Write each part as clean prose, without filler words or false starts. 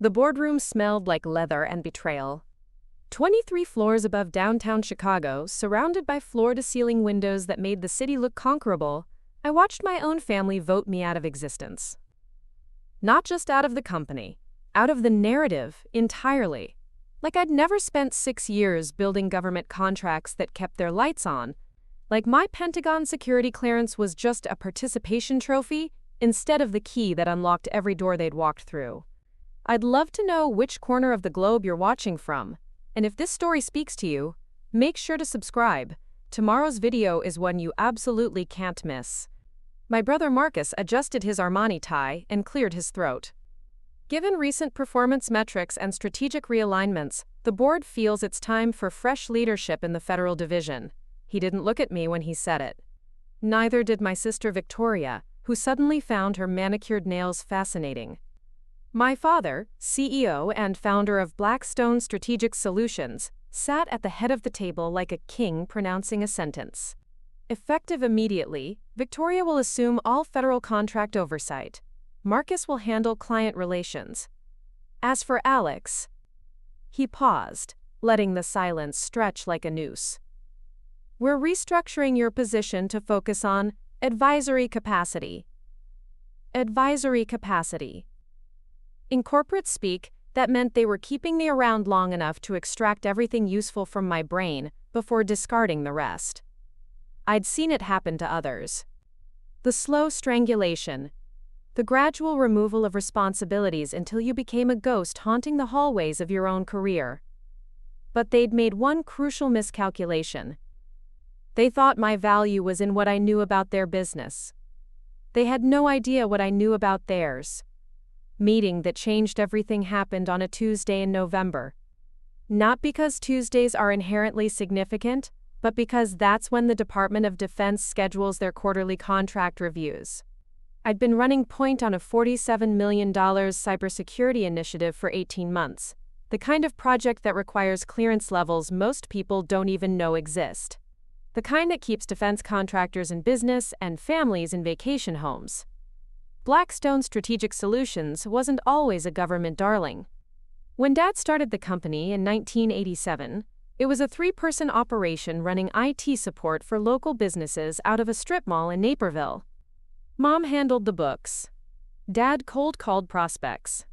The boardroom smelled like leather and betrayal. 23 floors above downtown Chicago, surrounded by floor-to-ceiling windows that made the city look conquerable, I watched my own family vote me out of existence. Not just out of the company, out of the narrative entirely. Like I'd never spent 6 years building government contracts that kept their lights on. Like my Pentagon security clearance was just a participation trophy instead of the key that unlocked every door they'd walked through. I'd love to know which corner of the globe you're watching from. And if this story speaks to you, make sure to subscribe. Tomorrow's video is one you absolutely can't miss. My brother Marcus adjusted his Armani tie and cleared his throat. Given recent performance metrics and strategic realignments, the board feels it's time for fresh leadership in the federal division. He didn't look at me when he said it. Neither did my sister Victoria, who suddenly found her manicured nails fascinating. My father, CEO and founder of Blackstone Strategic Solutions, sat at the head of the table like a king pronouncing a sentence. Effective immediately, Victoria will assume all federal contract oversight. Marcus will handle client relations. As for Alex, he paused, letting the silence stretch like a noose. We're restructuring your position to focus on advisory capacity. Advisory capacity. In corporate speak, that meant they were keeping me around long enough to extract everything useful from my brain before discarding the rest. I'd seen it happen to others. The slow strangulation. The gradual removal of responsibilities until you became a ghost haunting the hallways of your own career. But they'd made one crucial miscalculation. They thought my value was in what I knew about their business. They had no idea what I knew about theirs. Meeting that changed everything happened on a Tuesday in November. Not because Tuesdays are inherently significant, but because that's when the Department of Defense schedules their quarterly contract reviews. I'd been running point on a $47 million cybersecurity initiative for 18 months, the kind of project that requires clearance levels most people don't even know exist. The kind that keeps defense contractors in business and families in vacation homes. Blackstone Strategic Solutions wasn't always a government darling. When Dad started the company in 1987, it was a 3-person operation running IT support for local businesses out of a strip mall in Naperville. Mom handled the books. Dad cold-called prospects.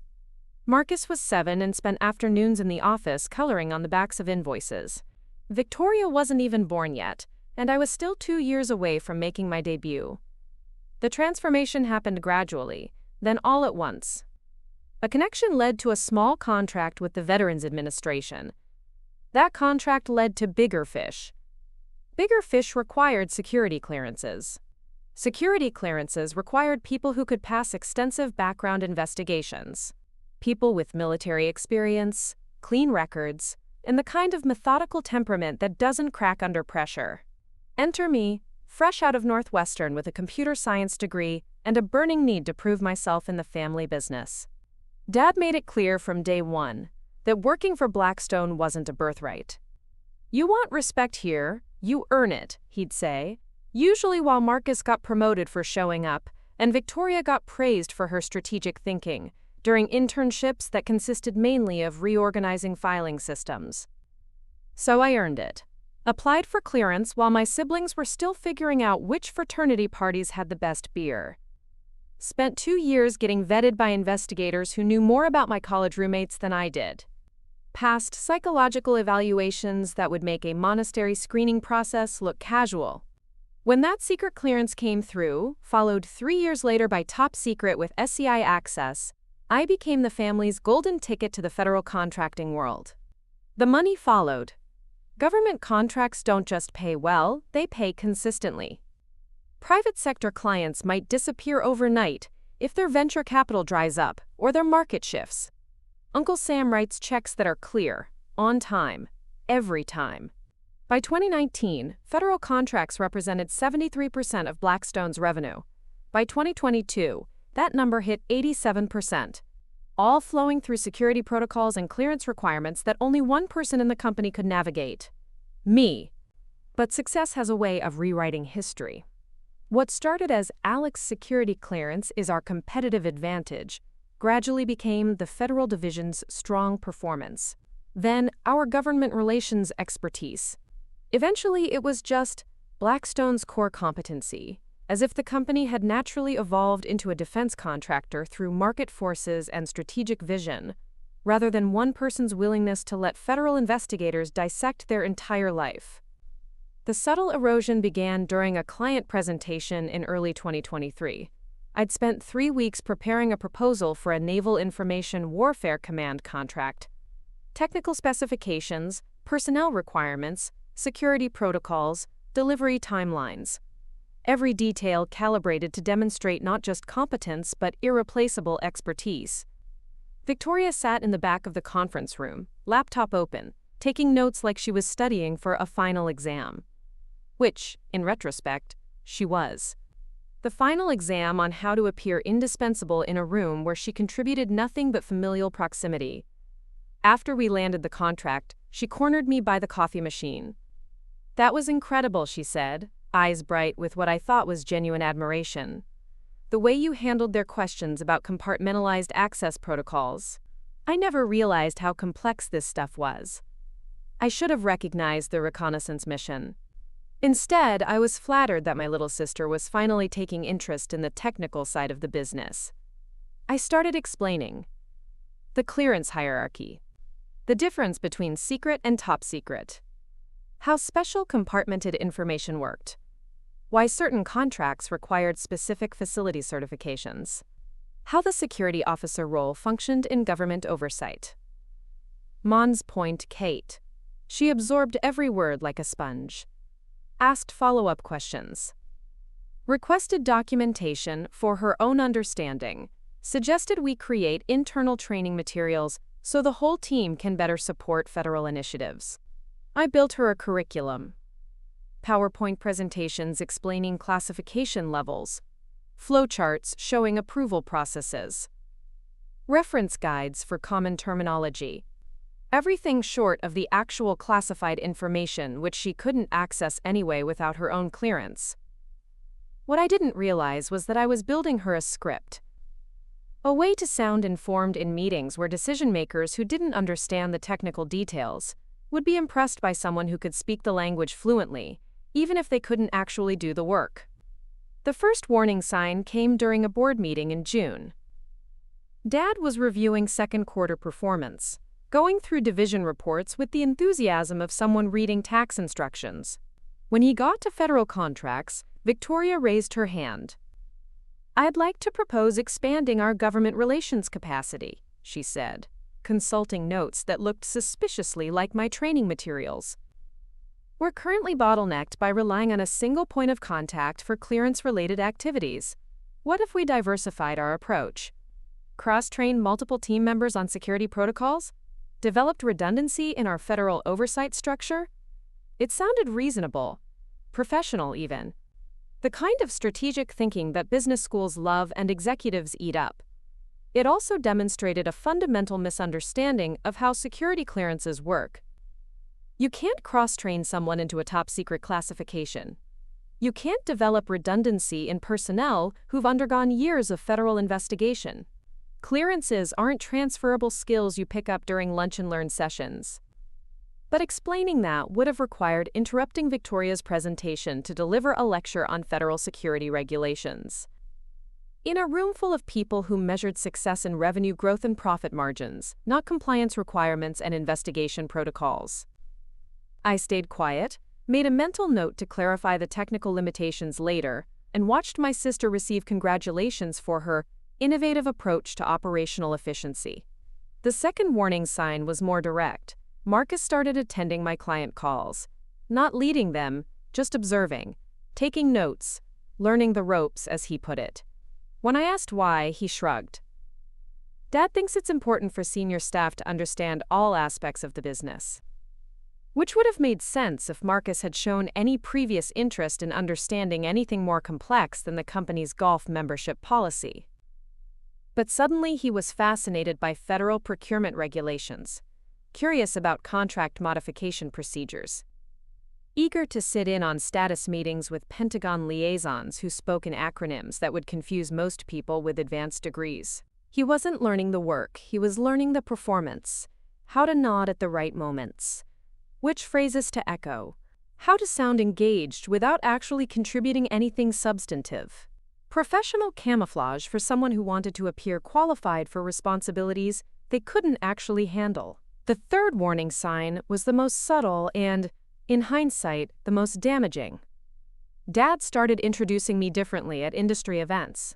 Marcus was 7 and spent afternoons in the office coloring on the backs of invoices. Victoria wasn't even born yet, and I was still 2 years away from making my debut. The transformation happened gradually, then all at once. A connection led to a small contract with the Veterans Administration. That contract led to bigger fish. Bigger fish required security clearances. Security clearances required people who could pass extensive background investigations. People with military experience, clean records, and the kind of methodical temperament that doesn't crack under pressure. Enter me, fresh out of Northwestern with a computer science degree and a burning need to prove myself in the family business. Dad made it clear from day one that working for Blackstone wasn't a birthright. You want respect here, you earn it, he'd say, usually while Marcus got promoted for showing up and Victoria got praised for her strategic thinking during internships that consisted mainly of reorganizing filing systems. So I earned it. Applied for clearance while my siblings were still figuring out which fraternity parties had the best beer. Spent 2 years getting vetted by investigators who knew more about my college roommates than I did. Passed psychological evaluations that would make a monastery screening process look casual. When that secret clearance came through, followed 3 years later by top secret with SCI access, I became the family's golden ticket to the federal contracting world. The money followed. Government contracts don't just pay well, they pay consistently. Private sector clients might disappear overnight if their venture capital dries up or their market shifts. Uncle Sam writes checks that are clear, on time, every time. By 2019, federal contracts represented 73% of Blackstone's revenue. By 2022, that number hit 87%, all flowing through security protocols and clearance requirements that only one person in the company could navigate. Me. But success has a way of rewriting history. What started as Alex's security clearance is our competitive advantage, gradually became the Federal Division's strong performance. Then, our government relations expertise. Eventually, it was just Blackstone's core competency, as if the company had naturally evolved into a defense contractor through market forces and strategic vision, rather than one person's willingness to let federal investigators dissect their entire life. The subtle erosion began during a client presentation in early 2023. I'd spent 3 weeks preparing a proposal for a Naval Information Warfare Command contract. Technical specifications, personnel requirements, security protocols, delivery timelines. Every detail calibrated to demonstrate not just competence but irreplaceable expertise. Victoria sat in the back of the conference room, laptop open, taking notes like she was studying for a final exam. Which, in retrospect, she was. The final exam on how to appear indispensable in a room where she contributed nothing but familial proximity. After we landed the contract, she cornered me by the coffee machine. "That was incredible," she said, eyes bright with what I thought was genuine admiration. "The way you handled their questions about compartmentalized access protocols. I never realized how complex this stuff was. I should have recognized the reconnaissance mission. Instead, I was flattered that my little sister was finally taking interest in the technical side of the business." I started explaining the clearance hierarchy, the difference between secret and top secret, how special compartmented information worked, why certain contracts required specific facility certifications, how the security officer role functioned in government oversight. Mon's point, Kate. She absorbed every word like a sponge. Asked follow-up questions. Requested documentation for her own understanding. Suggested we create internal training materials so the whole team can better support federal initiatives. I built her a curriculum. PowerPoint presentations explaining classification levels, flowcharts showing approval processes, reference guides for common terminology. Everything short of the actual classified information which she couldn't access anyway without her own clearance. What I didn't realize was that I was building her a script. A way to sound informed in meetings where decision-makers who didn't understand the technical details would be impressed by someone who could speak the language fluently, even if they couldn't actually do the work. The first warning sign came during a board meeting in June. Dad was reviewing second quarter performance, going through division reports with the enthusiasm of someone reading tax instructions. When he got to federal contracts, Victoria raised her hand. "I'd like to propose expanding our government relations capacity," she said, consulting notes that looked suspiciously like my training materials. "We're currently bottlenecked by relying on a single point of contact for clearance-related activities. What if we diversified our approach? Cross-trained multiple team members on security protocols? Developed redundancy in our federal oversight structure?" It sounded reasonable, professional even. The kind of strategic thinking that business schools love and executives eat up. It also demonstrated a fundamental misunderstanding of how security clearances work. You can't cross-train someone into a top-secret classification. You can't develop redundancy in personnel who've undergone years of federal investigation. Clearances aren't transferable skills you pick up during lunch-and-learn sessions. But explaining that would have required interrupting Victoria's presentation to deliver a lecture on federal security regulations. In a room full of people who measured success in revenue growth and profit margins, not compliance requirements and investigation protocols. I stayed quiet, made a mental note to clarify the technical limitations later, and watched my sister receive congratulations for her innovative approach to operational efficiency. The second warning sign was more direct. Marcus started attending my client calls, not leading them, just observing, taking notes, learning the ropes, as he put it. When I asked why, he shrugged. "Dad thinks it's important for senior staff to understand all aspects of the business." Which would have made sense if Marcus had shown any previous interest in understanding anything more complex than the company's golf membership policy. But suddenly he was fascinated by federal procurement regulations, curious about contract modification procedures, eager to sit in on status meetings with Pentagon liaisons who spoke in acronyms that would confuse most people with advanced degrees. He wasn't learning the work, he was learning the performance. How to nod at the right moments. Which phrases to echo. How to sound engaged without actually contributing anything substantive. Professional camouflage for someone who wanted to appear qualified for responsibilities they couldn't actually handle. The third warning sign was the most subtle and, in hindsight, the most damaging. Dad started introducing me differently at industry events.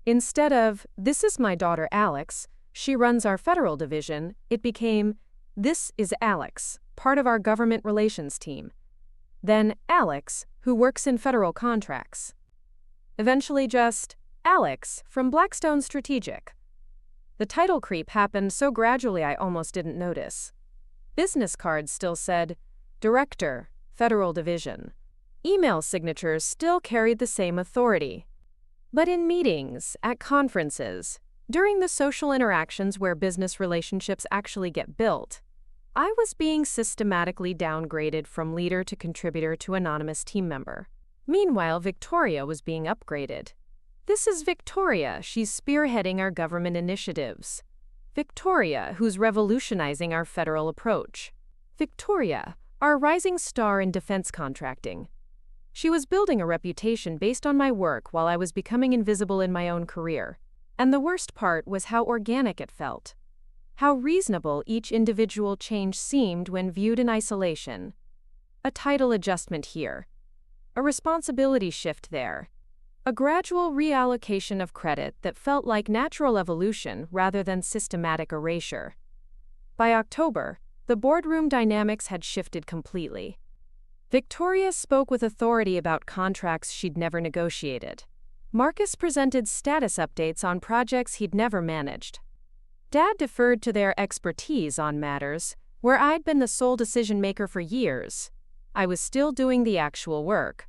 Instead of, "This is my daughter Alex, she runs our federal division," it became, "This is Alex, part of our government relations team." Then Alex, who works in federal contracts. Eventually just, Alex from Blackstone Strategic. The title creep happened so gradually I almost didn't notice. Business cards still said, Director, Federal Division. Email signatures still carried the same authority. But in meetings, at conferences, during the social interactions where business relationships actually get built, I was being systematically downgraded from leader to contributor to anonymous team member. Meanwhile, Victoria was being upgraded. This is Victoria, she's spearheading our government initiatives. Victoria, who's revolutionizing our federal approach. Victoria, our rising star in defense contracting. She was building a reputation based on my work while I was becoming invisible in my own career. And the worst part was how organic it felt. How reasonable each individual change seemed when viewed in isolation. A title adjustment here. A responsibility shift there. A gradual reallocation of credit that felt like natural evolution rather than systematic erasure. By October, the boardroom dynamics had shifted completely. Victoria spoke with authority about contracts she'd never negotiated. Marcus presented status updates on projects he'd never managed. Dad deferred to their expertise on matters where I'd been the sole decision-maker for years. I was still doing the actual work.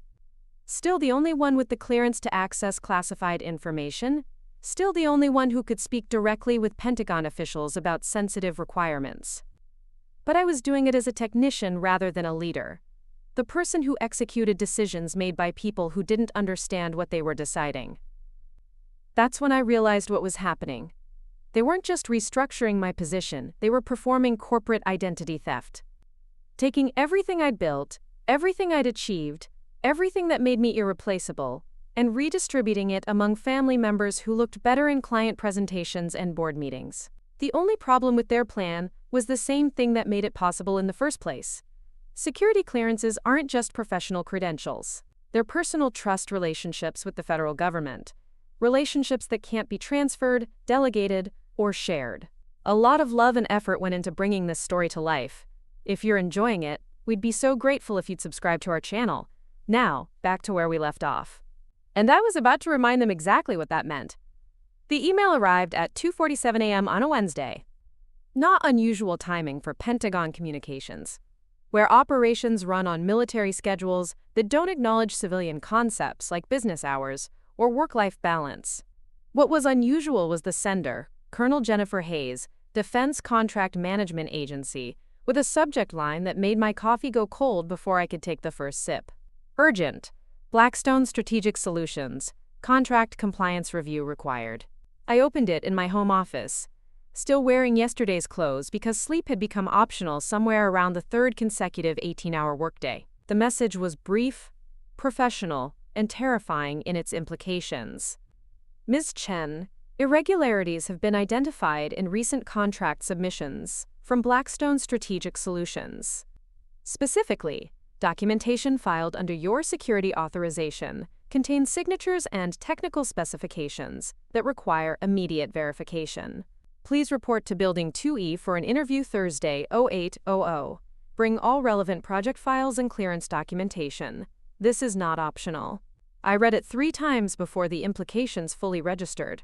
Still the only one with the clearance to access classified information. Still the only one who could speak directly with Pentagon officials about sensitive requirements. But I was doing it as a technician rather than a leader. The person who executed decisions made by people who didn't understand what they were deciding. That's when I realized what was happening. They weren't just restructuring my position, they were performing corporate identity theft. Taking everything I'd built, everything I'd achieved, everything that made me irreplaceable, and redistributing it among family members who looked better in client presentations and board meetings. The only problem with their plan was the same thing that made it possible in the first place. Security clearances aren't just professional credentials. They're personal trust relationships with the federal government. Relationships that can't be transferred, delegated, or shared. A lot of love and effort went into bringing this story to life. If you're enjoying it, we'd be so grateful if you'd subscribe to our channel. Now, back to where we left off. And I was about to remind them exactly what that meant. The email arrived at 2:47 a.m. on a Wednesday. Not unusual timing for Pentagon communications, where operations run on military schedules that don't acknowledge civilian concepts like business hours or work-life balance. What was unusual was the sender, Colonel Jennifer Hayes, Defense Contract Management Agency, with a subject line that made my coffee go cold before I could take the first sip. Urgent. Blackstone Strategic Solutions. Contract compliance review required. I opened it in my home office, still wearing yesterday's clothes because sleep had become optional somewhere around the third consecutive 18-hour workday. The message was brief, professional, and terrifying in its implications. Ms. Chen, irregularities have been identified in recent contract submissions from Blackstone Strategic Solutions. Specifically, documentation filed under your security authorization contains signatures and technical specifications that require immediate verification. Please report to Building 2E for an interview Thursday, 0800. Bring all relevant project files and clearance documentation. This is not optional. I read it 3 times before the implications fully registered.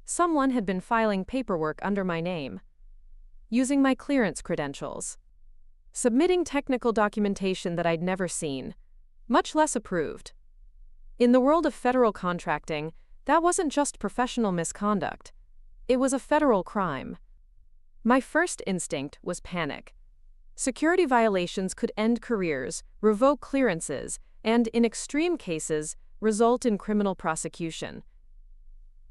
Someone had been filing paperwork under my name, using my clearance credentials, submitting technical documentation that I'd never seen, much less approved. In the world of federal contracting, that wasn't just professional misconduct. It was a federal crime. My first instinct was panic. Security violations could end careers, revoke clearances, and, in extreme cases, result in criminal prosecution.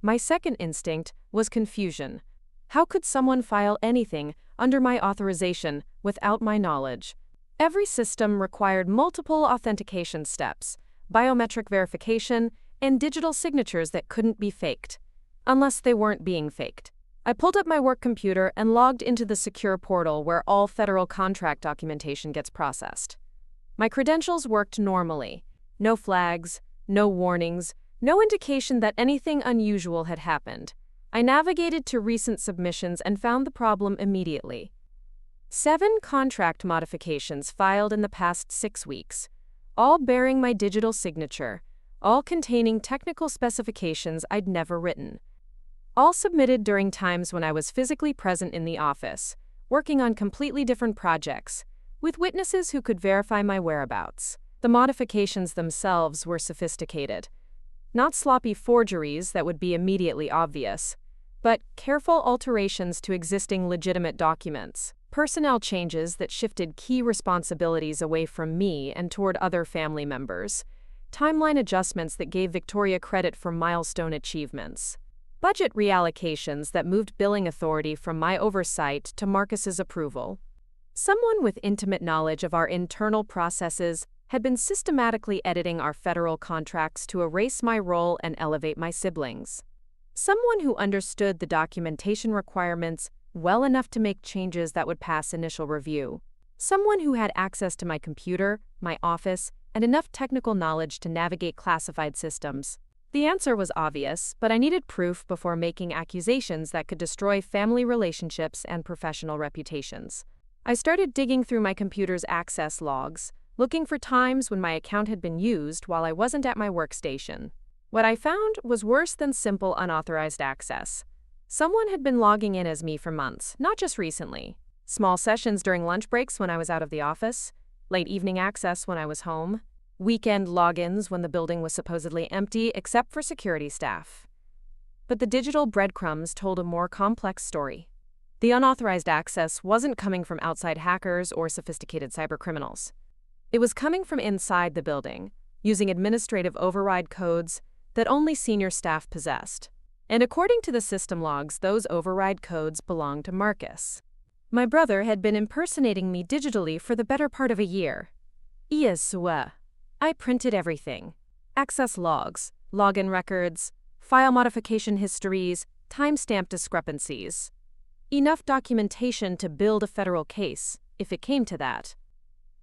My second instinct was confusion. How could someone file anything under my authorization without my knowledge? Every system required multiple authentication steps, biometric verification, and digital signatures that couldn't be faked. Unless they weren't being faked. I pulled up my work computer and logged into the secure portal where all federal contract documentation gets processed. My credentials worked normally. No flags, no warnings, no indication that anything unusual had happened. I navigated to recent submissions and found the problem immediately. 7 contract modifications filed in the past 6 weeks, all bearing my digital signature, all containing technical specifications I'd never written. All submitted during times when I was physically present in the office, working on completely different projects, with witnesses who could verify my whereabouts. The modifications themselves were sophisticated. Not sloppy forgeries that would be immediately obvious, but careful alterations to existing legitimate documents, personnel changes that shifted key responsibilities away from me and toward other family members, timeline adjustments that gave Victoria credit for milestone achievements, budget reallocations that moved billing authority from my oversight to Marcus's approval. Someone with intimate knowledge of our internal processes had been systematically editing our federal contracts to erase my role and elevate my siblings. Someone who understood the documentation requirements well enough to make changes that would pass initial review. Someone who had access to my computer, my office, and enough technical knowledge to navigate classified systems. The answer was obvious, but I needed proof before making accusations that could destroy family relationships and professional reputations. I started digging through my computer's access logs, looking for times when my account had been used while I wasn't at my workstation. What I found was worse than simple unauthorized access. Someone had been logging in as me for months, not just recently. Small sessions during lunch breaks when I was out of the office, late evening access when I was home, weekend logins when the building was supposedly empty except for security staff. But the digital breadcrumbs told a more complex story. The unauthorized access wasn't coming from outside hackers or sophisticated cybercriminals. It was coming from inside the building, using administrative override codes that only senior staff possessed. And according to the system logs, those override codes belonged to Marcus. My brother had been impersonating me digitally for the better part of a year. I printed everything. Access logs, login records, file modification histories, timestamp discrepancies. Enough documentation to build a federal case, if it came to that.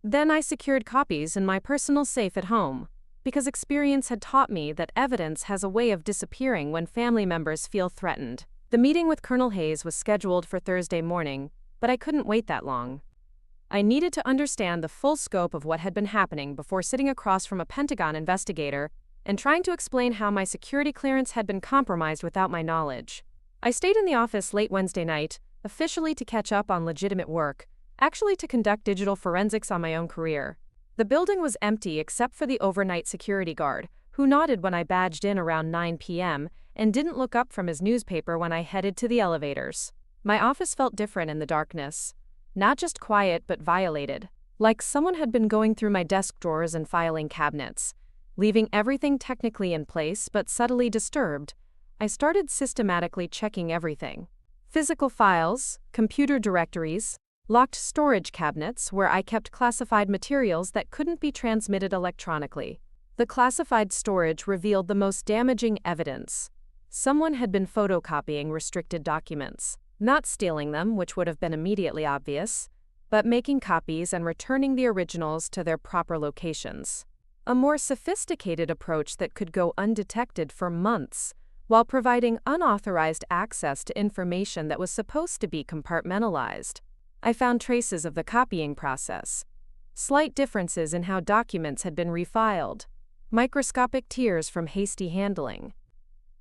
Then I secured copies in my personal safe at home, because experience had taught me that evidence has a way of disappearing when family members feel threatened. The meeting with Colonel Hayes was scheduled for Thursday morning, but I couldn't wait that long. I needed to understand the full scope of what had been happening before sitting across from a Pentagon investigator and trying to explain how my security clearance had been compromised without my knowledge. I stayed in the office late Wednesday night, officially to catch up on legitimate work, actually to conduct digital forensics on my own career. The building was empty except for the overnight security guard, who nodded when I badged in around 9 p.m. and didn't look up from his newspaper when I headed to the elevators. My office felt different in the darkness. Not just quiet, but violated. Like someone had been going through my desk drawers and filing cabinets, leaving everything technically in place but subtly disturbed. I started systematically checking everything. Physical files, computer directories, locked storage cabinets where I kept classified materials that couldn't be transmitted electronically. The classified storage revealed the most damaging evidence. Someone had been photocopying restricted documents. Not stealing them, which would have been immediately obvious, but making copies and returning the originals to their proper locations. A more sophisticated approach that could go undetected for months, while providing unauthorized access to information that was supposed to be compartmentalized. I found traces of the copying process, slight differences in how documents had been refiled, microscopic tears from hasty handling,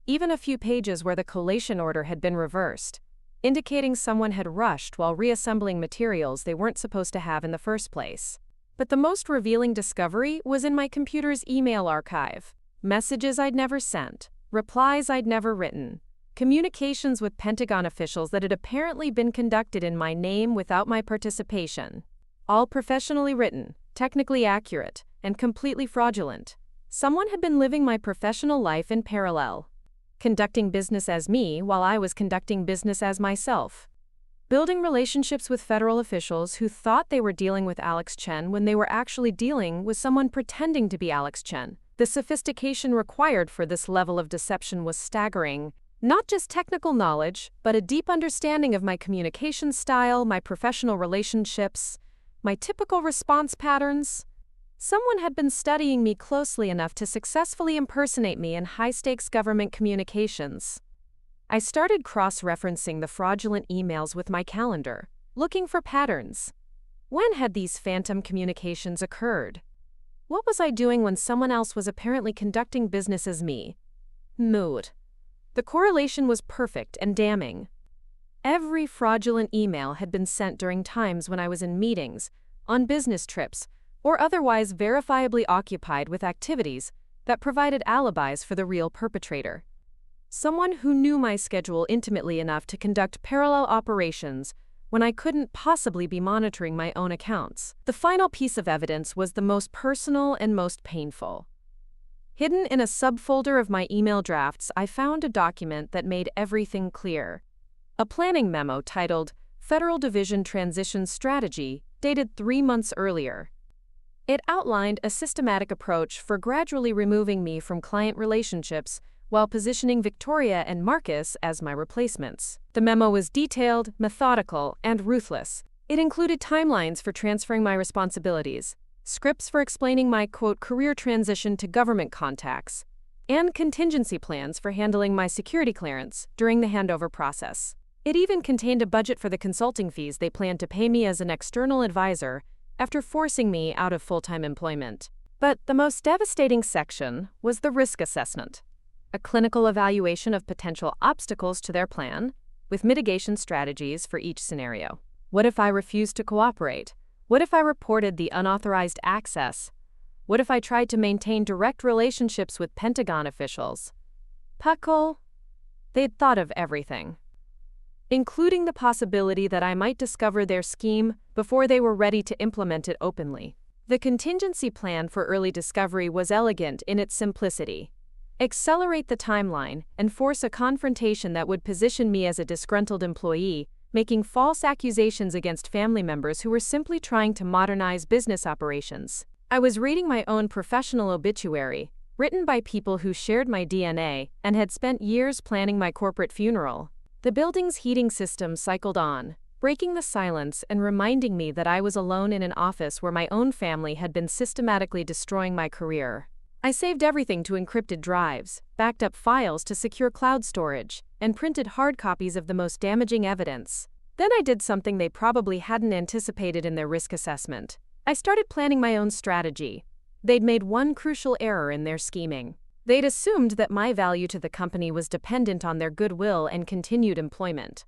even a few pages where the collation order had been reversed, indicating someone had rushed while reassembling materials they weren't supposed to have in the first place. But the most revealing discovery was in my computer's email archive. Messages I'd never sent, replies I'd never written, communications with Pentagon officials that had apparently been conducted in my name without my participation. All professionally written, technically accurate, and completely fraudulent. Someone had been living my professional life in parallel. conducting business as me while I was conducting business as myself. Building relationships with federal officials who thought they were dealing with Alex Chen when they were actually dealing with someone pretending to be Alex Chen. The sophistication required for this level of deception was staggering. Not just technical knowledge, but a deep understanding of my communication style, my professional relationships, my typical response patterns. Someone had been studying me closely enough to successfully impersonate me in high-stakes government communications. I started cross-referencing the fraudulent emails with my calendar, looking for patterns. When had these phantom communications occurred? What was I doing when someone else was apparently conducting business as me? Mood. The correlation was perfect and damning. Every fraudulent email had been sent during times when I was in meetings, on business trips, or otherwise verifiably occupied with activities that provided alibis for the real perpetrator. Someone who knew my schedule intimately enough to conduct parallel operations when I couldn't possibly be monitoring my own accounts. The final piece of evidence was the most personal and most painful. Hidden in a subfolder of my email drafts, I found a document that made everything clear. A planning memo titled Federal Division Transition Strategy, dated 3 months earlier. It outlined a systematic approach for gradually removing me from client relationships while positioning Victoria and Marcus as my replacements. The memo was detailed, methodical, and ruthless. It included timelines for transferring my responsibilities, scripts for explaining my, quote, career transition to government contacts, and contingency plans for handling my security clearance during the handover process. It even contained a budget for the consulting fees they planned to pay me as an external advisor after forcing me out of full-time employment. But the most devastating section was the risk assessment. A clinical evaluation of potential obstacles to their plan, with mitigation strategies for each scenario. What if I refused to cooperate? What if I reported the unauthorized access? What if I tried to maintain direct relationships with Pentagon officials? Puckle. They'd thought of everything, including the possibility that I might discover their scheme before they were ready to implement it openly. The contingency plan for early discovery was elegant in its simplicity. Accelerate the timeline and force a confrontation that would position me as a disgruntled employee, making false accusations against family members who were simply trying to modernize business operations. I was reading my own professional obituary, written by people who shared my DNA and had spent years planning my corporate funeral. The building's heating system cycled on, breaking the silence and reminding me that I was alone in an office where my own family had been systematically destroying my career. I saved everything to encrypted drives, backed up files to secure cloud storage, and printed hard copies of the most damaging evidence. Then I did something they probably hadn't anticipated in their risk assessment. I started planning my own strategy. They'd made one crucial error in their scheming. They'd assumed that my value to the company was dependent on their goodwill and continued employment.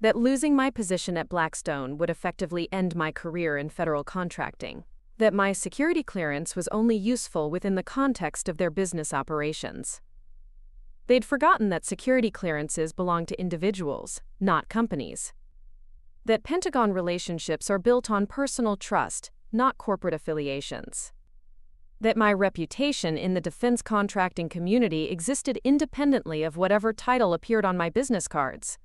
That losing my position at Blackstone would effectively end my career in federal contracting. That my security clearance was only useful within the context of their business operations. They'd forgotten that security clearances belong to individuals, not companies. That Pentagon relationships are built on personal trust, not corporate affiliations. That my reputation in the defense contracting community existed independently of whatever title appeared on my business cards.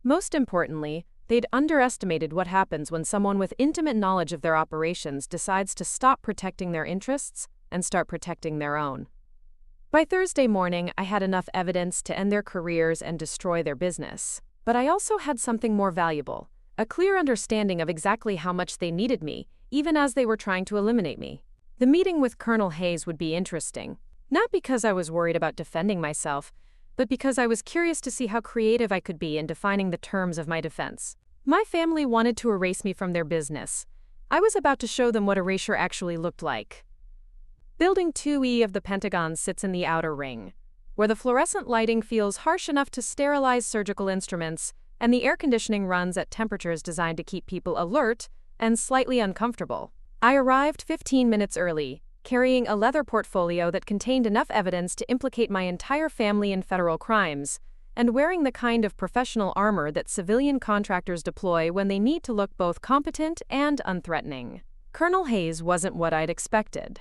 Most importantly, they'd underestimated what happens when someone with intimate knowledge of their operations decides to stop protecting their interests and start protecting their own. By Thursday morning, I had enough evidence to end their careers and destroy their business. But I also had something more valuable, a clear understanding of exactly how much they needed me, even as they were trying to eliminate me. The meeting with Colonel Hayes would be interesting, not because I was worried about defending myself, but because I was curious to see how creative I could be in defining the terms of my defense. My family wanted to erase me from their business. I was about to show them what erasure actually looked like. Building 2E of the Pentagon sits in the outer ring, where the fluorescent lighting feels harsh enough to sterilize surgical instruments, and the air conditioning runs at temperatures designed to keep people alert and slightly uncomfortable. I arrived 15 minutes early, carrying a leather portfolio that contained enough evidence to implicate my entire family in federal crimes, and wearing the kind of professional armor that civilian contractors deploy when they need to look both competent and unthreatening. Colonel Hayes wasn't what I'd expected.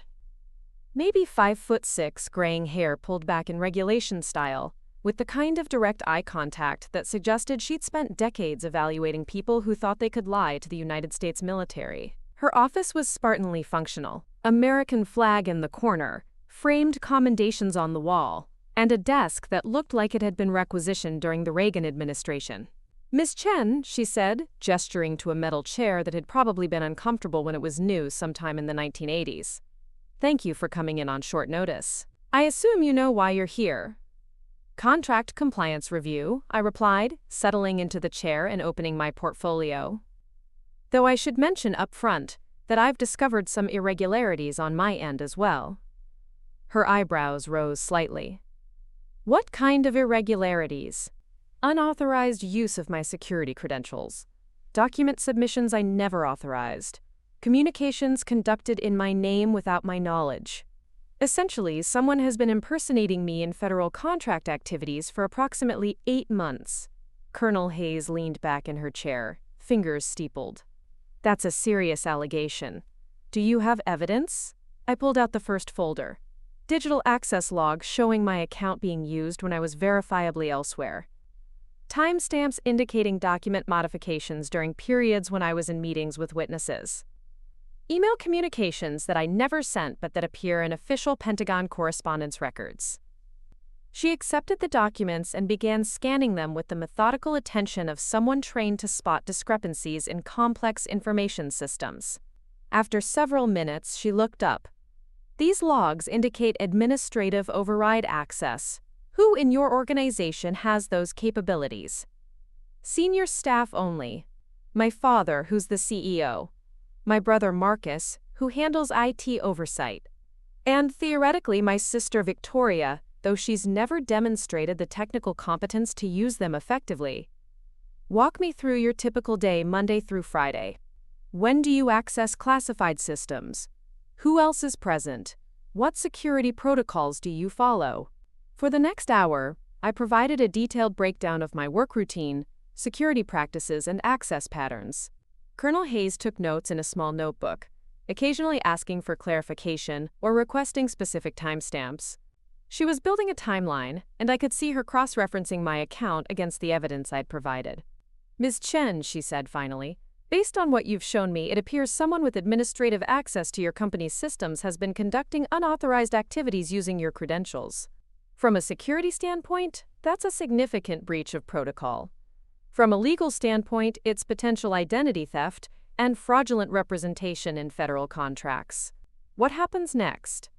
Maybe 5'6", graying hair pulled back in regulation style, with the kind of direct eye contact that suggested she'd spent decades evaluating people who thought they could lie to the United States military. Her office was Spartanly functional, American flag in the corner, framed commendations on the wall, and a desk that looked like it had been requisitioned during the Reagan administration. "Miss Chen," she said, gesturing to a metal chair that had probably been uncomfortable when it was new sometime in the 1980s. "Thank you for coming in on short notice. I assume you know why you're here." "Contract compliance review," I replied, settling into the chair and opening my portfolio. "Though I should mention up front that I've discovered some irregularities on my end as well." Her eyebrows rose slightly. "What kind of irregularities?" "Unauthorized use of my security credentials. Document submissions I never authorized. Communications conducted in my name without my knowledge. Essentially, someone has been impersonating me in federal contract activities for approximately 8 months. Colonel Hayes leaned back in her chair, fingers steepled. "That's a serious allegation. Do you have evidence?" I pulled out the first folder. Digital access log showing my account being used when I was verifiably elsewhere. Timestamps indicating document modifications during periods when I was in meetings with witnesses. Email communications that I never sent but that appear in official Pentagon correspondence records. She accepted the documents and began scanning them with the methodical attention of someone trained to spot discrepancies in complex information systems. After several minutes, she looked up. "These logs indicate administrative override access. Who in your organization has those capabilities?" "Senior staff only. My father, who's the CEO. My brother Marcus, who handles IT oversight. And theoretically my sister Victoria, though she's never demonstrated the technical competence to use them effectively." "Walk me through your typical day Monday through Friday. When do you access classified systems? Who else is present? What security protocols do you follow?" For the next hour, I provided a detailed breakdown of my work routine, security practices, and access patterns. Colonel Hayes took notes in a small notebook, occasionally asking for clarification or requesting specific timestamps. She was building a timeline, and I could see her cross-referencing my account against the evidence I'd provided. "Ms. Chen," she said finally, "based on what you've shown me, it appears someone with administrative access to your company's systems has been conducting unauthorized activities using your credentials. From a security standpoint, that's a significant breach of protocol. From a legal standpoint, it's potential identity theft and fraudulent representation in federal contracts. What happens next?"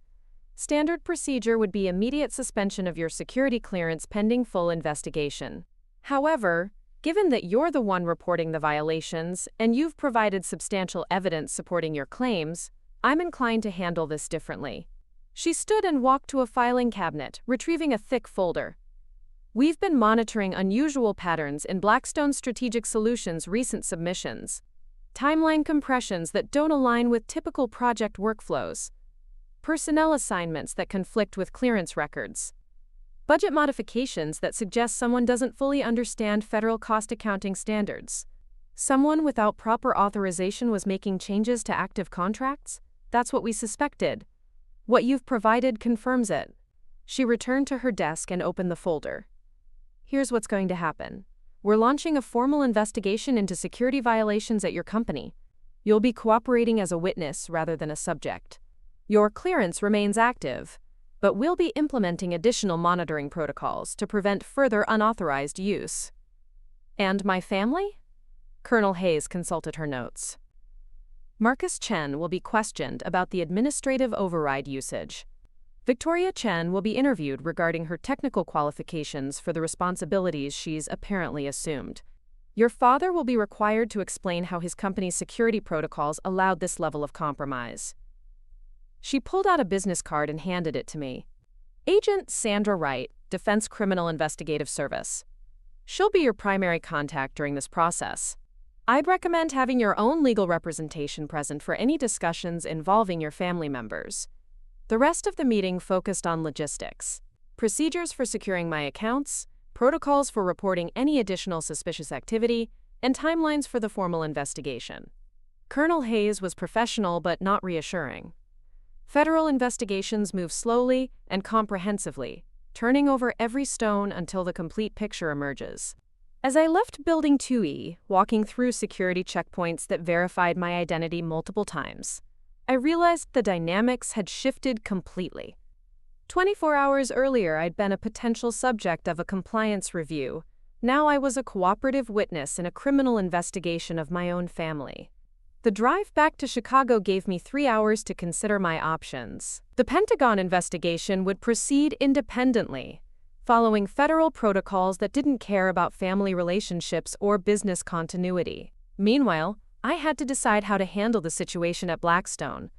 "Standard procedure would be immediate suspension of your security clearance pending full investigation. However, given that you're the one reporting the violations and you've provided substantial evidence supporting your claims, I'm inclined to handle this differently." She stood and walked to a filing cabinet, retrieving a thick folder. "We've been monitoring unusual patterns in Blackstone Strategic Solutions' recent submissions. Timeline compressions that don't align with typical project workflows. Personnel assignments that conflict with clearance records. Budget modifications that suggest someone doesn't fully understand federal cost accounting standards. Someone without proper authorization was making changes to active contracts? That's what we suspected. What you've provided confirms it." She returned to her desk and opened the folder. "Here's what's going to happen. We're launching a formal investigation into security violations at your company. You'll be cooperating as a witness rather than a subject. Your clearance remains active, but we'll be implementing additional monitoring protocols to prevent further unauthorized use." "And my family?" Colonel Hayes consulted her notes. "Marcus Chen will be questioned about the administrative override usage. Victoria Chen will be interviewed regarding her technical qualifications for the responsibilities she's apparently assumed. Your father will be required to explain how his company's security protocols allowed this level of compromise." She pulled out a business card and handed it to me. "Agent Sandra Wright, Defense Criminal Investigative Service. She'll be your primary contact during this process. I'd recommend having your own legal representation present for any discussions involving your family members." The rest of the meeting focused on logistics, procedures for securing my accounts, protocols for reporting any additional suspicious activity, and timelines for the formal investigation. Colonel Hayes was professional but not reassuring. Federal investigations move slowly and comprehensively, turning over every stone until the complete picture emerges. As I left Building 2E, walking through security checkpoints that verified my identity multiple times, I realized the dynamics had shifted completely. 24 hours earlier, I'd been a potential subject of a compliance review. Now I was a cooperative witness in a criminal investigation of my own family. The drive back to Chicago gave me 3 hours to consider my options. The Pentagon investigation would proceed independently, following federal protocols that didn't care about family relationships or business continuity. Meanwhile, I had to decide how to handle the situation at Blackstone.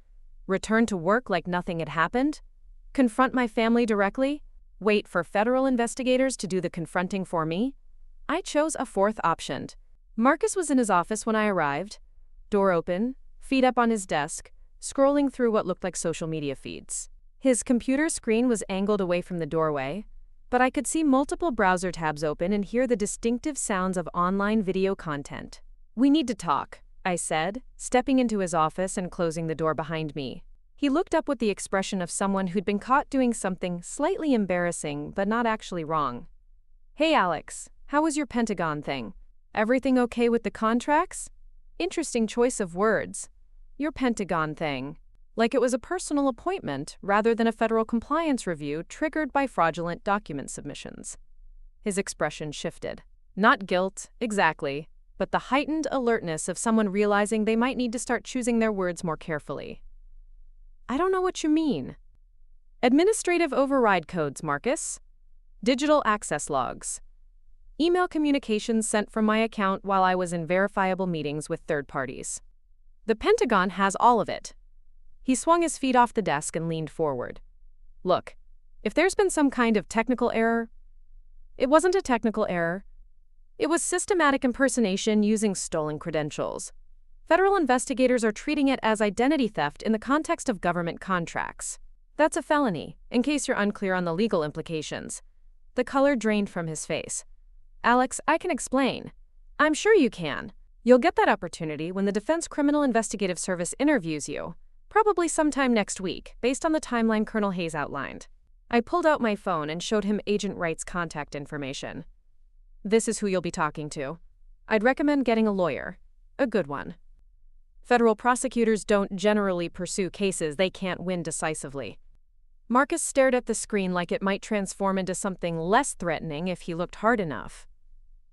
Return to work like nothing had happened? Confront my family directly? Wait for federal investigators to do the confronting for me? I chose a fourth option. Marcus was in his office when I arrived. Door open, feet up on his desk, scrolling through what looked like social media feeds. His computer screen was angled away from the doorway, but I could see multiple browser tabs open and hear the distinctive sounds of online video content. "We need to talk," I said, stepping into his office and closing the door behind me. He looked up with the expression of someone who'd been caught doing something slightly embarrassing but not actually wrong. "Hey Alex, how was your Pentagon thing? Everything okay with the contracts?" Interesting choice of words. Your Pentagon thing. Like it was a personal appointment rather than a federal compliance review triggered by fraudulent document submissions. His expression shifted. Not guilt, exactly, but the heightened alertness of someone realizing they might need to start choosing their words more carefully. "I don't know what you mean." "Administrative override codes, Marcus. Digital access logs. Email communications sent from my account while I was in verifiable meetings with third parties. The Pentagon has all of it." He swung his feet off the desk and leaned forward. "Look, if there's been some kind of technical error..." "It wasn't a technical error. It was systematic impersonation using stolen credentials. Federal investigators are treating it as identity theft in the context of government contracts. That's a felony, in case you're unclear on the legal implications." The color drained from his face. "Alex, I can explain." "I'm sure you can. You'll get that opportunity when the Defense Criminal Investigative Service interviews you, probably sometime next week, based on the timeline Colonel Hayes outlined." I pulled out my phone and showed him Agent Wright's contact information. "This is who you'll be talking to. I'd recommend getting a lawyer. A good one. Federal prosecutors don't generally pursue cases they can't win decisively." Marcus stared at the screen like it might transform into something less threatening if he looked hard enough.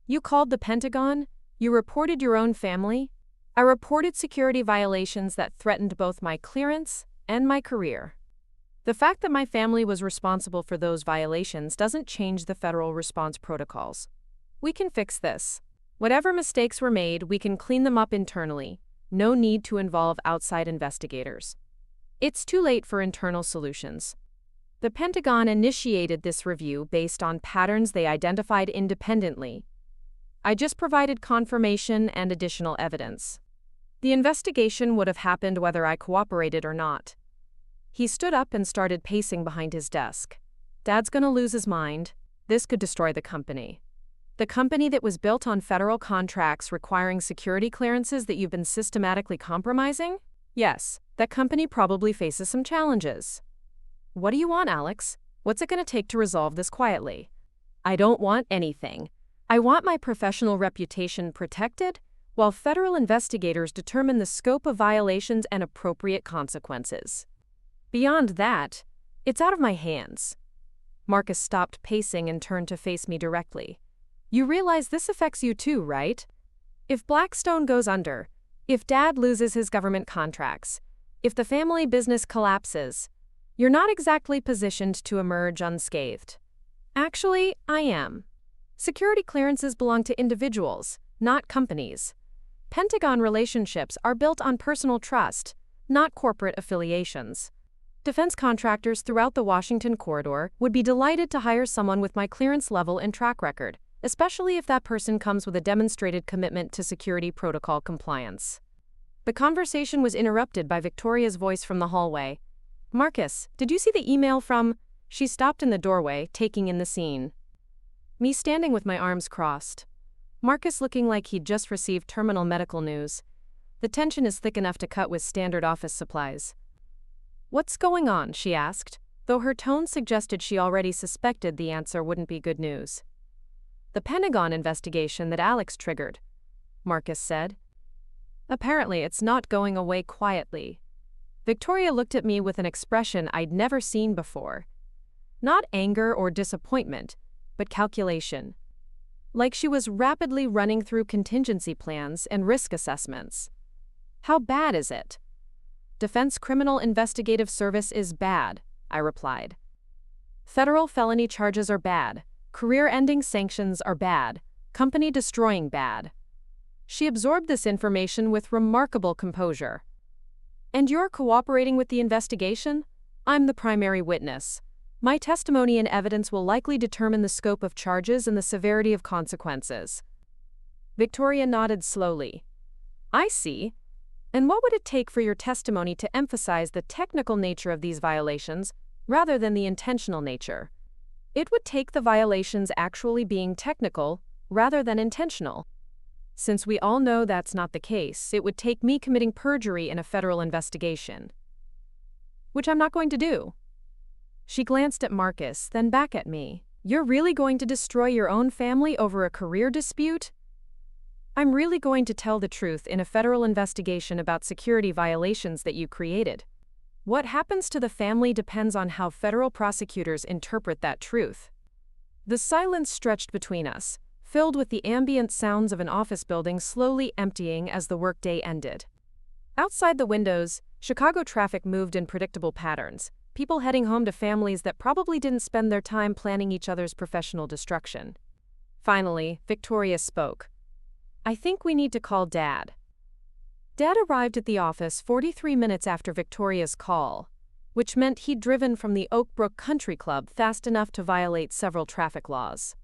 "You called the Pentagon? You reported your own family?" "I reported security violations that threatened both my clearance and my career. The fact that my family was responsible for those violations doesn't change the federal response protocols. We can fix this. Whatever mistakes were made, we can clean them up internally. No need to involve outside investigators. It's too late for internal solutions." The Pentagon initiated this review based on patterns they identified independently. I just provided confirmation and additional evidence. The investigation would have happened whether I cooperated or not. He stood up and started pacing behind his desk. "Dad's gonna lose his mind. This could destroy the company. The company that was built on federal contracts requiring security clearances that you've been systematically compromising? Yes, that company probably faces some challenges." "What do you want, Alex? What's it going to take to resolve this quietly?" "I don't want anything. I want my professional reputation protected while federal investigators determine the scope of violations and appropriate consequences. Beyond that, it's out of my hands." Marcus stopped pacing and turned to face me directly. "You realize this affects you too, right? If Blackstone goes under, if Dad loses his government contracts, if the family business collapses, you're not exactly positioned to emerge unscathed." "Actually, I am. Security clearances belong to individuals, not companies. Pentagon relationships are built on personal trust, not corporate affiliations. Defense contractors throughout the Washington corridor would be delighted to hire someone with my clearance level and track record, especially if that person comes with a demonstrated commitment to security protocol compliance." The conversation was interrupted by Victoria's voice from the hallway. "Marcus, did you see the email from..." She stopped in the doorway, taking in the scene. Me standing with my arms crossed. Marcus looking like he'd just received terminal medical news. The tension is thick enough to cut with standard office supplies. "What's going on?" she asked, though her tone suggested she already suspected the answer wouldn't be good news. "The Pentagon investigation that Alex triggered," Marcus said. "Apparently it's not going away quietly." Victoria looked at me with an expression I'd never seen before. Not anger or disappointment, but calculation. Like she was rapidly running through contingency plans and risk assessments. "How bad is it?" "Defense Criminal Investigative Service is bad," I replied. "Federal felony charges are bad. Career-ending sanctions are bad. Company-destroying bad." She absorbed this information with remarkable composure. "And you're cooperating with the investigation? I'm the primary witness. My testimony and evidence will likely determine the scope of charges and the severity of consequences." Victoria nodded slowly. "I see. And what would it take for your testimony to emphasize the technical nature of these violations rather than the intentional nature?" "It would take the violations actually being technical rather than intentional. Since we all know that's not the case, it would take me committing perjury in a federal investigation. Which I'm not going to do." She glanced at Marcus, then back at me. "You're really going to destroy your own family over a career dispute?" "I'm really going to tell the truth in a federal investigation about security violations that you created. What happens to the family depends on how federal prosecutors interpret that truth." The silence stretched between us, filled with the ambient sounds of an office building slowly emptying as the workday ended. Outside the windows, Chicago traffic moved in predictable patterns, people heading home to families that probably didn't spend their time planning each other's professional destruction. Finally, Victoria spoke. "I think we need to call Dad." Dad arrived at the office 43 minutes after Victoria's call, which meant he'd driven from the Oak Brook Country Club fast enough to violate several traffic laws.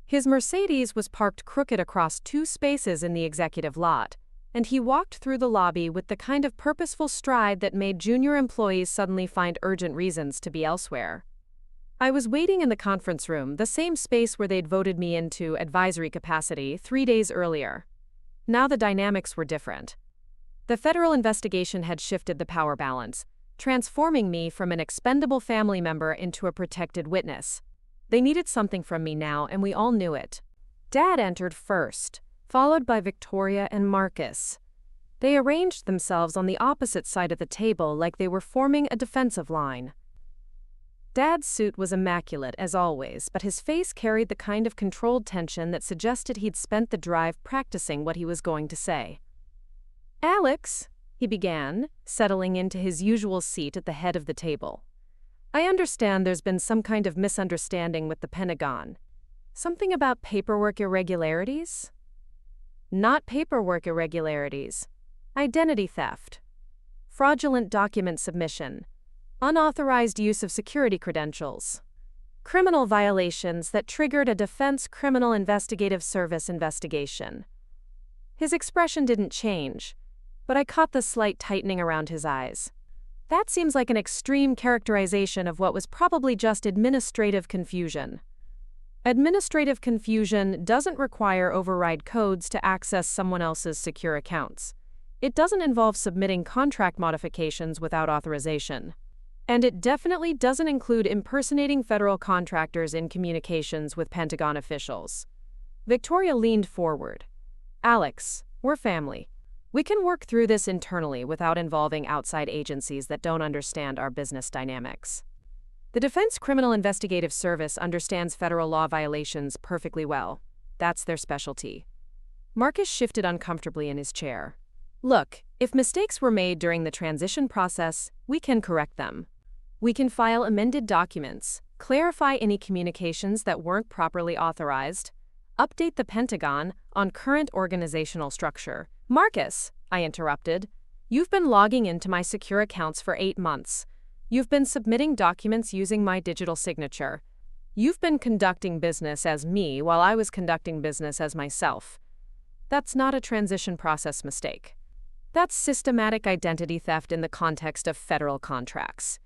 His Mercedes was parked crooked across 2 spaces in the executive lot, and he walked through the lobby with the kind of purposeful stride that made junior employees suddenly find urgent reasons to be elsewhere. I was waiting in the conference room, the same space where they'd voted me into advisory capacity 3 days earlier. Now the dynamics were different. The federal investigation had shifted the power balance, transforming me from an expendable family member into a protected witness. They needed something from me now, and we all knew it. Dad entered first, followed by Victoria and Marcus. They arranged themselves on the opposite side of the table like they were forming a defensive line. Dad's suit was immaculate, as always, but his face carried the kind of controlled tension that suggested he'd spent the drive practicing what he was going to say. "Alex," he began, settling into his usual seat at the head of the table. "I understand there's been some kind of misunderstanding with the Pentagon. Something about paperwork irregularities?" "Not paperwork irregularities. Identity theft. Fraudulent document submission. Unauthorized use of security credentials. Criminal violations that triggered a Defense Criminal Investigative Service investigation." His expression didn't change, but I caught the slight tightening around his eyes. That seems like an extreme characterization of what was probably just administrative confusion. Administrative confusion doesn't require override codes to access someone else's secure accounts. It doesn't involve submitting contract modifications without authorization. And it definitely doesn't include impersonating federal contractors in communications with Pentagon officials. Victoria leaned forward. "Alex, we're family. We can work through this internally without involving outside agencies that don't understand our business dynamics. The Defense Criminal Investigative Service understands federal law violations perfectly well. That's their specialty." Marcus shifted uncomfortably in his chair. "Look, if mistakes were made during the transition process, we can correct them. We can file amended documents, clarify any communications that weren't properly authorized, update the Pentagon on current organizational structure." "Marcus," I interrupted, "you've been logging into my secure accounts for 8 months. You've been submitting documents using my digital signature. You've been conducting business as me while I was conducting business as myself. That's not a transition process mistake. That's systematic identity theft in the context of federal contracts."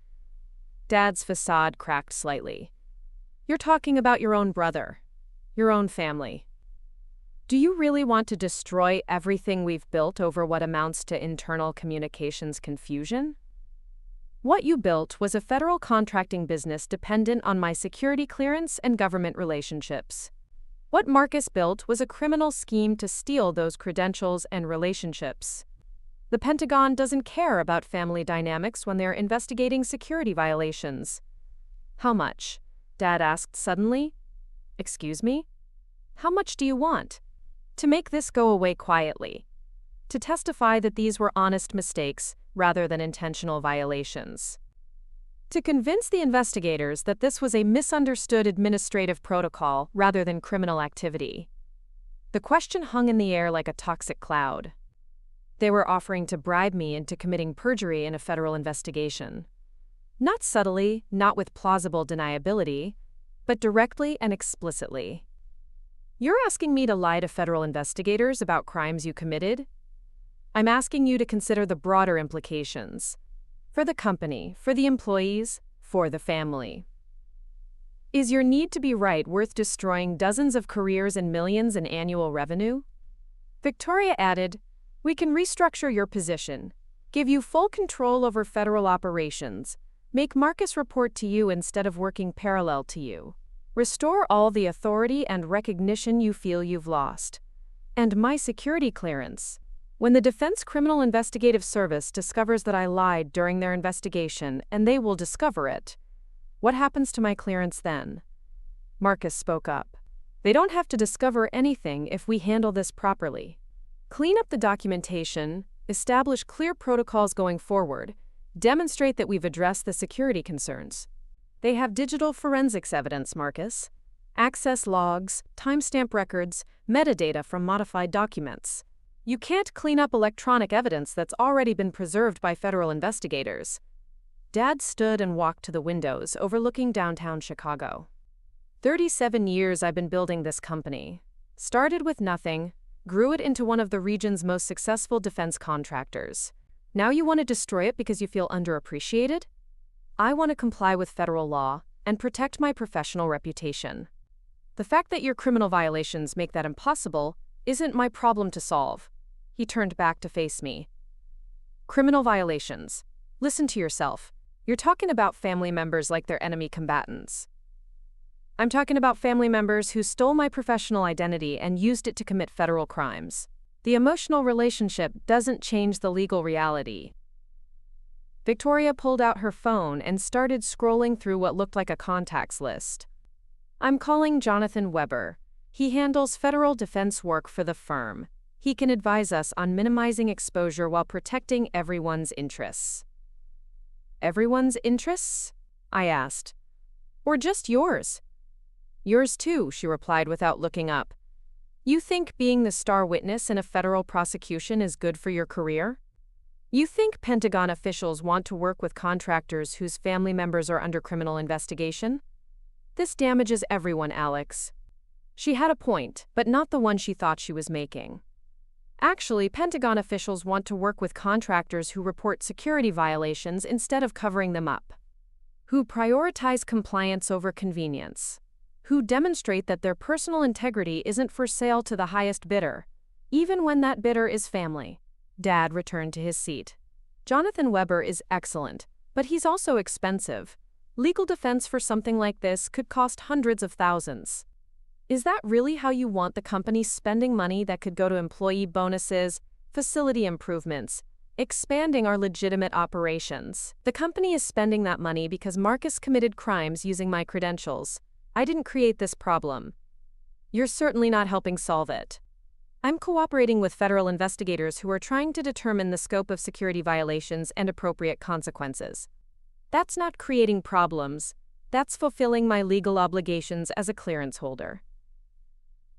Dad's facade cracked slightly. "You're talking about your own brother, your own family. Do you really want to destroy everything we've built over what amounts to internal communications confusion?" What you built was a federal contracting business dependent on my security clearance and government relationships. What Marcus built was a criminal scheme to steal those credentials and relationships. The Pentagon doesn't care about family dynamics when they're investigating security violations. How much? Dad asked suddenly. Excuse me? How much do you want? To make this go away quietly. To testify that these were honest mistakes rather than intentional violations. To convince the investigators that this was a misunderstood administrative protocol rather than criminal activity. The question hung in the air like a toxic cloud. They were offering to bribe me into committing perjury in a federal investigation. Not subtly, not with plausible deniability, but directly and explicitly. You're asking me to lie to federal investigators about crimes you committed? I'm asking you to consider the broader implications. For the company, for the employees, for the family. Is your need to be right worth destroying dozens of careers and millions in annual revenue? Victoria added, we can restructure your position, give you full control over federal operations, make Marcus report to you instead of working parallel to you, restore all the authority and recognition you feel you've lost. And my security clearance. When the Defense Criminal Investigative Service discovers that I lied during their investigation, and they will discover it, what happens to my clearance then? Marcus spoke up. They don't have to discover anything if we handle this properly. Clean up the documentation, establish clear protocols going forward, demonstrate that we've addressed the security concerns. They have digital forensics evidence, Marcus. Access logs, timestamp records, metadata from modified documents. You can't clean up electronic evidence that's already been preserved by federal investigators. Dad stood and walked to the windows overlooking downtown Chicago. 37 years I've been building this company. Started with nothing, grew it into one of the region's most successful defense contractors. Now you want to destroy it because you feel underappreciated? I want to comply with federal law and protect my professional reputation. The fact that your criminal violations make that impossible isn't my problem to solve. He turned back to face me. Criminal violations. Listen to yourself. You're talking about family members like they're enemy combatants. I'm talking about family members who stole my professional identity and used it to commit federal crimes. The emotional relationship doesn't change the legal reality. Victoria pulled out her phone and started scrolling through what looked like a contacts list. I'm calling Jonathan Weber. He handles federal defense work for the firm. He can advise us on minimizing exposure while protecting everyone's interests. Everyone's interests? I asked. Or just yours? Yours too, she replied without looking up. You think being the star witness in a federal prosecution is good for your career? You think Pentagon officials want to work with contractors whose family members are under criminal investigation? This damages everyone, Alex. She had a point, but not the one she thought she was making. Actually, Pentagon officials want to work with contractors who report security violations instead of covering them up, who prioritize compliance over convenience, who demonstrate that their personal integrity isn't for sale to the highest bidder, even when that bidder is family. Dad returned to his seat. Jonathan Weber is excellent, but he's also expensive. Legal defense for something like this could cost hundreds of thousands. Is that really how you want the company spending money that could go to employee bonuses, facility improvements, expanding our legitimate operations? The company is spending that money because Marcus committed crimes using my credentials. I didn't create this problem. You're certainly not helping solve it. I'm cooperating with federal investigators who are trying to determine the scope of security violations and appropriate consequences. That's not creating problems. That's fulfilling my legal obligations as a clearance holder.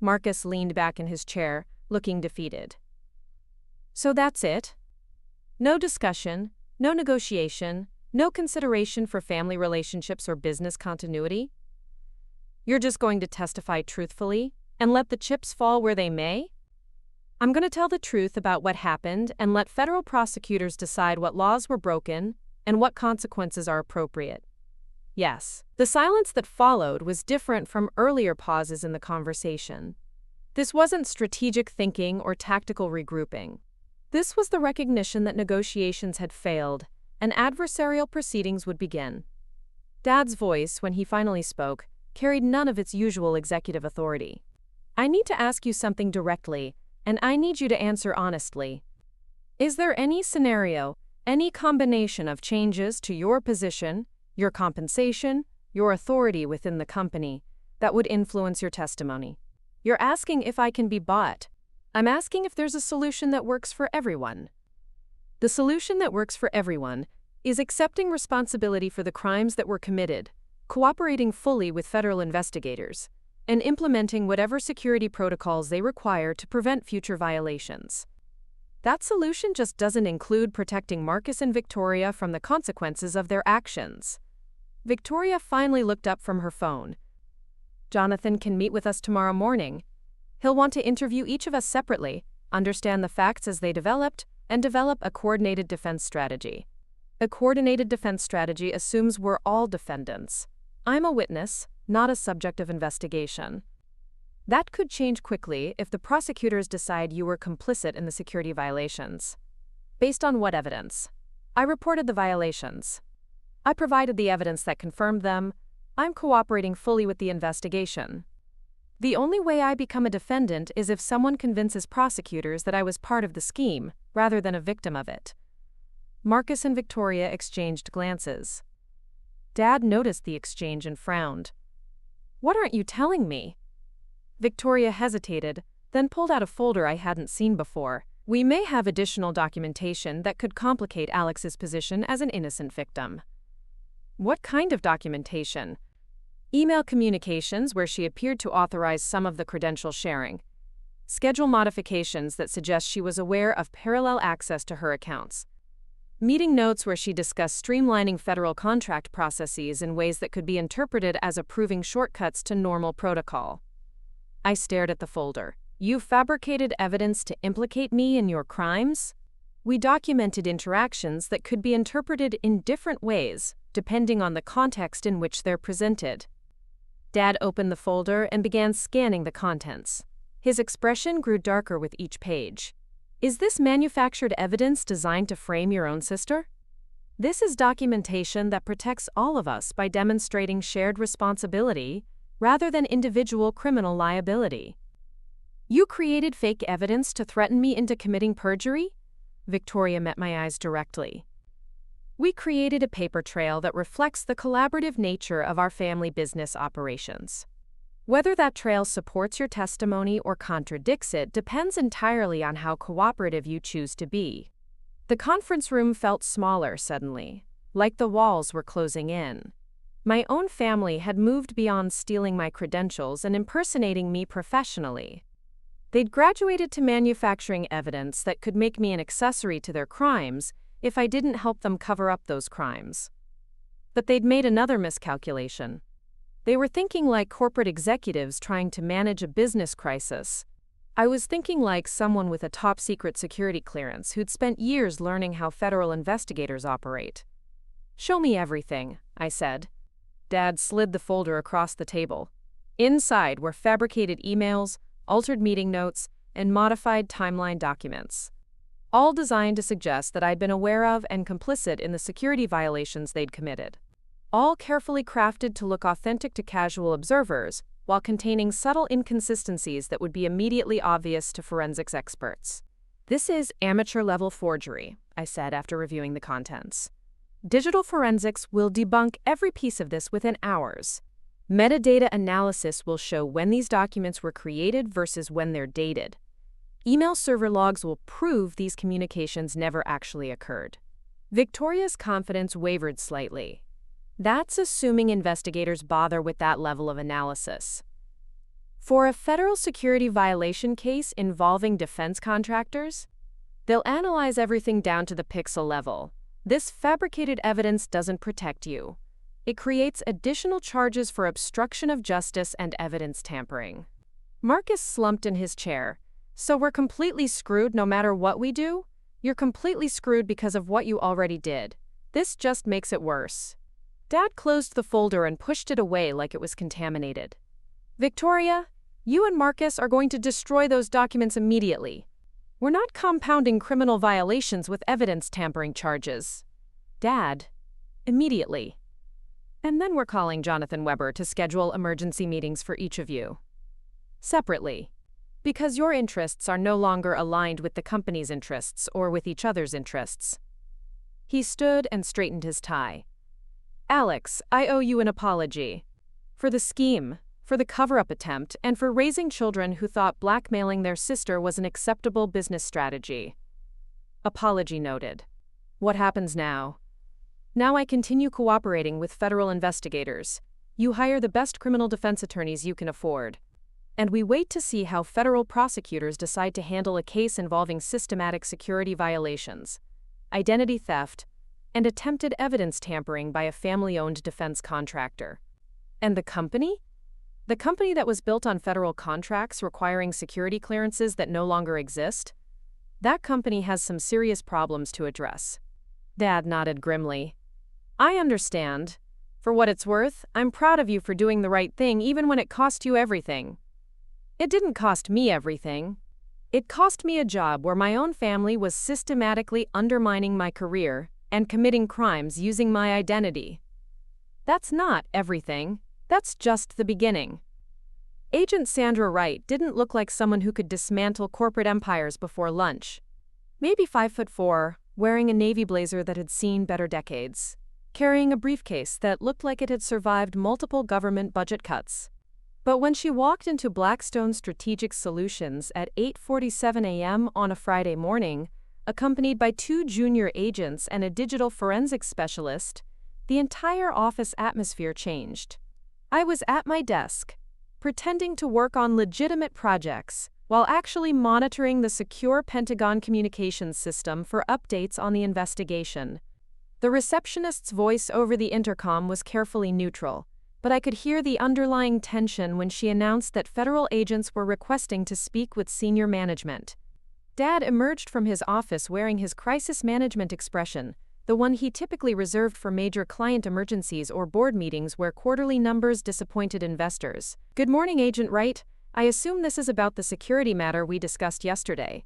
Marcus leaned back in his chair, looking defeated. So that's it? No discussion, no negotiation, no consideration for family relationships or business continuity? You're just going to testify truthfully and let the chips fall where they may? I'm going to tell the truth about what happened and let federal prosecutors decide what laws were broken and what consequences are appropriate. Yes, the silence that followed was different from earlier pauses in the conversation. This wasn't strategic thinking or tactical regrouping. This was the recognition that negotiations had failed and adversarial proceedings would begin. Dad's voice, when he finally spoke, carried none of its usual executive authority. "I need to ask you something directly, and I need you to answer honestly. Is there any scenario, any combination of changes to your position, your compensation, your authority within the company, that would influence your testimony? You're asking if I can be bought. I'm asking if there's a solution that works for everyone." The solution that works for everyone is accepting responsibility for the crimes that were committed, cooperating fully with federal investigators, and implementing whatever security protocols they require to prevent future violations. That solution just doesn't include protecting Marcus and Victoria from the consequences of their actions. Victoria finally looked up from her phone. "Jonathan can meet with us tomorrow morning. He'll want to interview each of us separately, understand the facts as they developed, and develop a coordinated defense strategy. A coordinated defense strategy assumes we're all defendants. I'm a witness, not a subject of investigation. That could change quickly if the prosecutors decide you were complicit in the security violations. Based on what evidence? I reported the violations. I provided the evidence that confirmed them. I'm cooperating fully with the investigation. The only way I become a defendant is if someone convinces prosecutors that I was part of the scheme, rather than a victim of it." Marcus and Victoria exchanged glances. Dad noticed the exchange and frowned. "What aren't you telling me?" Victoria hesitated, then pulled out a folder I hadn't seen before. "We may have additional documentation that could complicate Alex's position as an innocent victim." "What kind of documentation?" "Email communications where she appeared to authorize some of the credential sharing. Schedule modifications that suggest she was aware of parallel access to her accounts. Meeting notes where she discussed streamlining federal contract processes in ways that could be interpreted as approving shortcuts to normal protocol." I stared at the folder. "You fabricated evidence to implicate me in your crimes?" "We documented interactions that could be interpreted in different ways, depending on the context in which they're presented." Dad opened the folder and began scanning the contents. His expression grew darker with each page. "Is this manufactured evidence designed to frame your own sister?" "This is documentation that protects all of us by demonstrating shared responsibility rather than individual criminal liability." "You created fake evidence to threaten me into committing perjury?" Victoria met my eyes directly. "We created a paper trail that reflects the collaborative nature of our family business operations. Whether that trail supports your testimony or contradicts it depends entirely on how cooperative you choose to be." The conference room felt smaller suddenly, like the walls were closing in. My own family had moved beyond stealing my credentials and impersonating me professionally. They'd graduated to manufacturing evidence that could make me an accessory to their crimes if I didn't help them cover up those crimes. But they'd made another miscalculation. They were thinking like corporate executives trying to manage a business crisis. I was thinking like someone with a top-secret security clearance who'd spent years learning how federal investigators operate. "Show me everything," I said. Dad slid the folder across the table. Inside were fabricated emails, altered meeting notes, and modified timeline documents, all designed to suggest that I'd been aware of and complicit in the security violations they'd committed. All carefully crafted to look authentic to casual observers, while containing subtle inconsistencies that would be immediately obvious to forensics experts. "This is amateur-level forgery," I said after reviewing the contents. "Digital forensics will debunk every piece of this within hours. Metadata analysis will show when these documents were created versus when they're dated. Email server logs will prove these communications never actually occurred." Victoria's confidence wavered slightly. "That's assuming investigators bother with that level of analysis. For a federal security violation case involving defense contractors, they'll analyze everything down to the pixel level. This fabricated evidence doesn't protect you. It creates additional charges for obstruction of justice and evidence tampering." Marcus slumped in his chair. "So we're completely screwed no matter what we do? You're completely screwed because of what you already did. This just makes it worse." Dad closed the folder and pushed it away like it was contaminated. "Victoria, you and Marcus are going to destroy those documents immediately. We're not compounding criminal violations with evidence tampering charges." Dad, immediately. And then we're calling Jonathan Weber to schedule emergency meetings for each of you. Separately. Because your interests are no longer aligned with the company's interests or with each other's interests. He stood and straightened his tie. Alex, I owe you an apology. For the scheme, for the cover-up attempt, and for raising children who thought blackmailing their sister was an acceptable business strategy. Apology noted. What happens now? Now I continue cooperating with federal investigators. You hire the best criminal defense attorneys you can afford. And we wait to see how federal prosecutors decide to handle a case involving systematic security violations, identity theft, and attempted evidence tampering by a family-owned defense contractor. And the company? The company that was built on federal contracts requiring security clearances that no longer exist? That company has some serious problems to address. Dad nodded grimly. I understand. For what it's worth, I'm proud of you for doing the right thing even when it cost you everything. It didn't cost me everything. It cost me a job where my own family was systematically undermining my career and committing crimes using my identity. That's not everything. That's just the beginning. Agent Sandra Wright didn't look like someone who could dismantle corporate empires before lunch. Maybe 5'4", wearing a navy blazer that had seen better decades, carrying a briefcase that looked like it had survived multiple government budget cuts. But when she walked into Blackstone Strategic Solutions at 8:47 a.m. on a Friday morning, accompanied by 2 junior agents and a digital forensics specialist, the entire office atmosphere changed. I was at my desk, pretending to work on legitimate projects, while actually monitoring the secure Pentagon communications system for updates on the investigation. The receptionist's voice over the intercom was carefully neutral, but I could hear the underlying tension when she announced that federal agents were requesting to speak with senior management. Dad emerged from his office wearing his crisis management expression, the one he typically reserved for major client emergencies or board meetings where quarterly numbers disappointed investors. Good morning, Agent Wright. I assume this is about the security matter we discussed yesterday.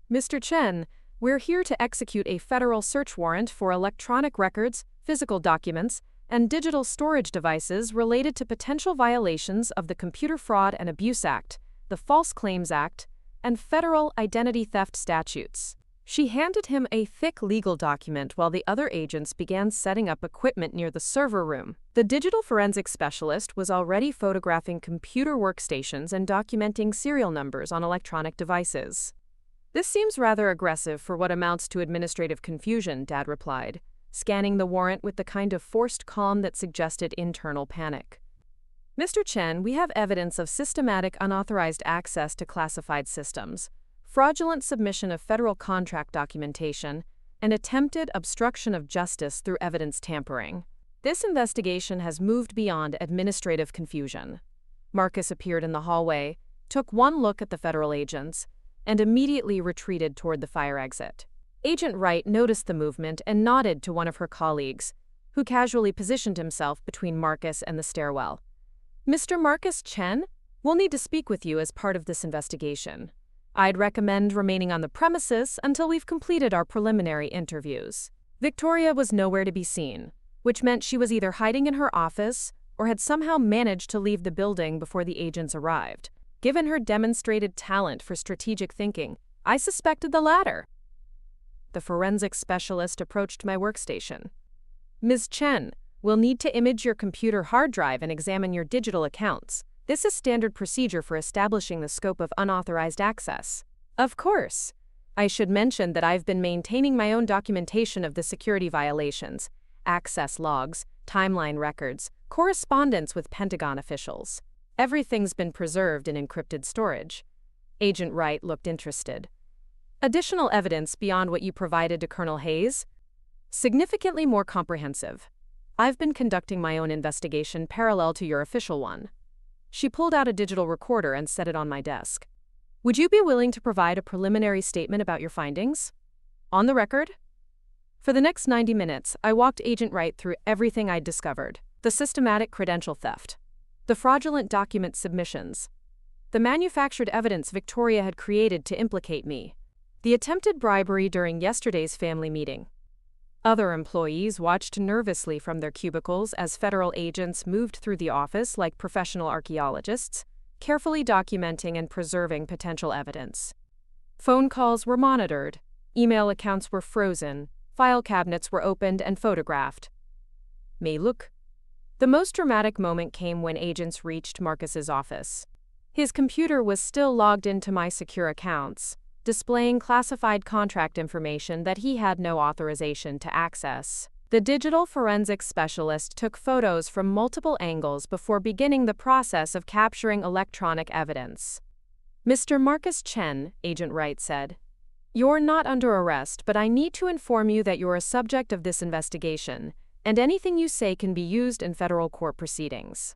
Mr. Chen, we're here to execute a federal search warrant for electronic records, physical documents, and digital storage devices related to potential violations of the Computer Fraud and Abuse Act, the False Claims Act, and federal identity theft statutes. She handed him a thick legal document while the other agents began setting up equipment near the server room. The digital forensics specialist was already photographing computer workstations and documenting serial numbers on electronic devices. This seems rather aggressive for what amounts to administrative confusion, Dad replied, scanning the warrant with the kind of forced calm that suggested internal panic. Mr. Chen, we have evidence of systematic unauthorized access to classified systems, fraudulent submission of federal contract documentation, and attempted obstruction of justice through evidence tampering. This investigation has moved beyond administrative confusion. Marcus appeared in the hallway, took one look at the federal agents, and immediately retreated toward the fire exit. Agent Wright noticed the movement and nodded to one of her colleagues, who casually positioned himself between Marcus and the stairwell. Mr. Marcus Chen, we'll need to speak with you as part of this investigation. I'd recommend remaining on the premises until we've completed our preliminary interviews. Victoria was nowhere to be seen, which meant she was either hiding in her office or had somehow managed to leave the building before the agents arrived. Given her demonstrated talent for strategic thinking, I suspected the latter. The forensics specialist approached my workstation. Ms. Chen, we'll need to image your computer hard drive and examine your digital accounts. This is standard procedure for establishing the scope of unauthorized access. Of course. I should mention that I've been maintaining my own documentation of the security violations, access logs, timeline records, correspondence with Pentagon officials. Everything's been preserved in encrypted storage. Agent Wright looked interested. Additional evidence beyond what you provided to Colonel Hayes? Significantly more comprehensive. I've been conducting my own investigation parallel to your official one. She pulled out a digital recorder and set it on my desk. Would you be willing to provide a preliminary statement about your findings? On the record? For the next 90 minutes, I walked Agent Wright through everything I'd discovered. The systematic credential theft, the fraudulent document submissions, the manufactured evidence Victoria had created to implicate me, the attempted bribery during yesterday's family meeting. Other employees watched nervously from their cubicles as federal agents moved through the office like professional archaeologists, carefully documenting and preserving potential evidence. Phone calls were monitored, email accounts were frozen, file cabinets were opened and photographed. May look. The most dramatic moment came when agents reached Marcus's office. His computer was still logged into my secure accounts, displaying classified contract information that he had no authorization to access. The digital forensics specialist took photos from multiple angles before beginning the process of capturing electronic evidence. "Mr. Marcus Chen," Agent Wright said, "you're not under arrest, but I need to inform you that you're a subject of this investigation, and anything you say can be used in federal court proceedings.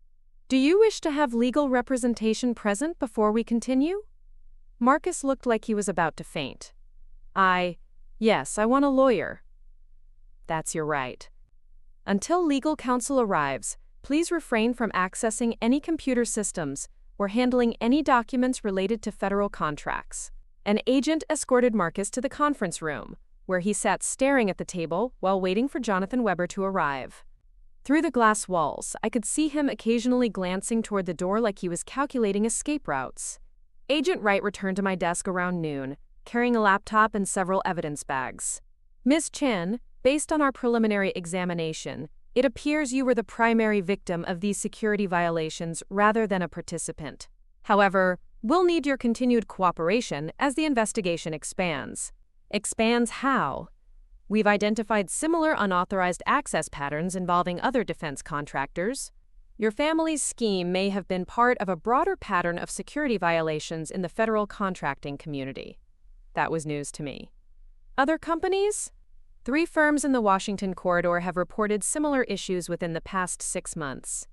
Do you wish to have legal representation present before we continue?" Marcus looked like he was about to faint. Yes, I want a lawyer." "That's your right. Until legal counsel arrives, please refrain from accessing any computer systems or handling any documents related to federal contracts." An agent escorted Marcus to the conference room, where he sat staring at the table while waiting for Jonathan Weber to arrive. Through the glass walls, I could see him occasionally glancing toward the door like he was calculating escape routes. Agent Wright returned to my desk around noon, carrying a laptop and several evidence bags. "Ms. Chen, based on our preliminary examination, it appears you were the primary victim of these security violations rather than a participant. However, we'll need your continued cooperation as the investigation expands." "Expands how?" "We've identified similar unauthorized access patterns involving other defense contractors. Your family's scheme may have been part of a broader pattern of security violations in the federal contracting community." That was news to me. "Other companies?" 3 firms in the Washington corridor have reported similar issues within the past 6 months.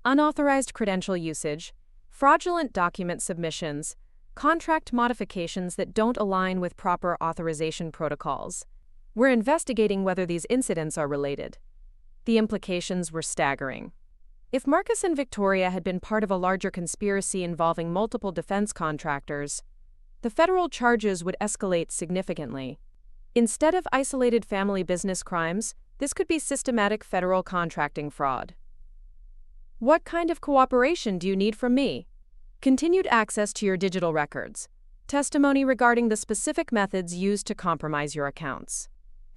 Unauthorized credential usage, fraudulent document submissions, contract modifications that don't align with proper authorization protocols. We're investigating whether these incidents are related. The implications were staggering. If Marcus and Victoria had been part of a larger conspiracy involving multiple defense contractors, the federal charges would escalate significantly. Instead of isolated family business crimes, this could be systematic federal contracting fraud. "What kind of cooperation do you need from me?" "Continued access to your digital records, testimony regarding the specific methods used to compromise your accounts,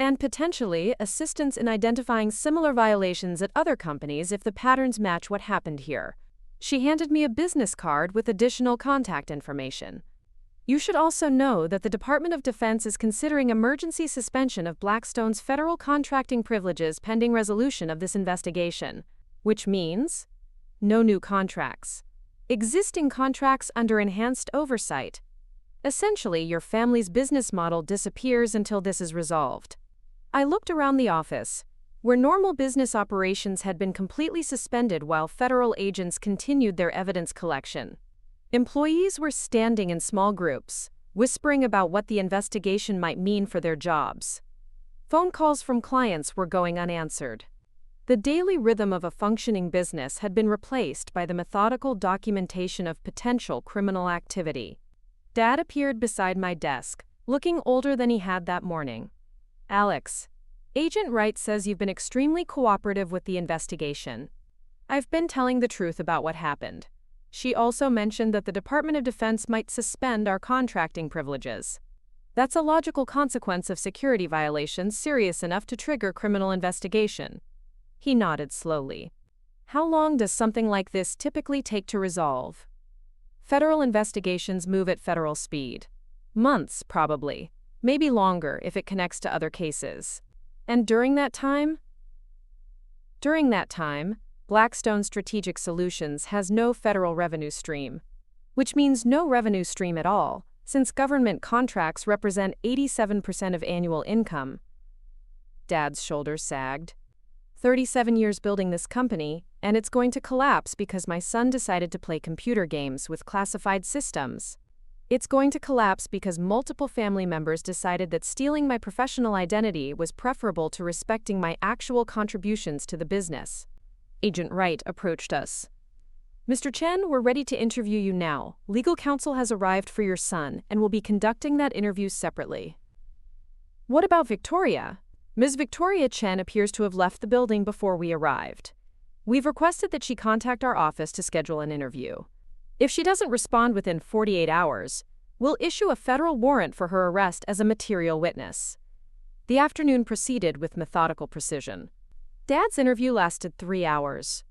and potentially assistance in identifying similar violations at other companies if the patterns match what happened here." She handed me a business card with additional contact information. "You should also know that the Department of Defense is considering emergency suspension of Blackstone's federal contracting privileges pending resolution of this investigation, which means no new contracts. Existing contracts under enhanced oversight. Essentially, your family's business model disappears until this is resolved." I looked around the office, where normal business operations had been completely suspended while federal agents continued their evidence collection. Employees were standing in small groups, whispering about what the investigation might mean for their jobs. Phone calls from clients were going unanswered. The daily rhythm of a functioning business had been replaced by the methodical documentation of potential criminal activity. Dad appeared beside my desk, looking older than he had that morning. "Alex, Agent Wright says you've been extremely cooperative with the investigation. I've been telling the truth about what happened. She also mentioned that the Department of Defense might suspend our contracting privileges. That's a logical consequence of security violations serious enough to trigger criminal investigation." He nodded slowly. "How long does something like this typically take to resolve?" "Federal investigations move at federal speed. Months, probably. Maybe longer if it connects to other cases. And during that time, Blackstone Strategic Solutions has no federal revenue stream. Which means no revenue stream at all, since government contracts represent 87% of annual income." Dad's shoulders sagged. 37 years building this company, and it's going to collapse because my son decided to play computer games with classified systems. It's going to collapse because multiple family members decided that stealing my professional identity was preferable to respecting my actual contributions to the business. Agent Wright approached us. "Mr. Chen, we're ready to interview you now. Legal counsel has arrived for your son and will be conducting that interview separately." "What about Victoria?" Ms. Victoria Chen appears to have left the building before we arrived. We've requested that she contact our office to schedule an interview. If she doesn't respond within 48 hours, we'll issue a federal warrant for her arrest as a material witness. The afternoon proceeded with methodical precision. Dad's interview lasted 3 hours.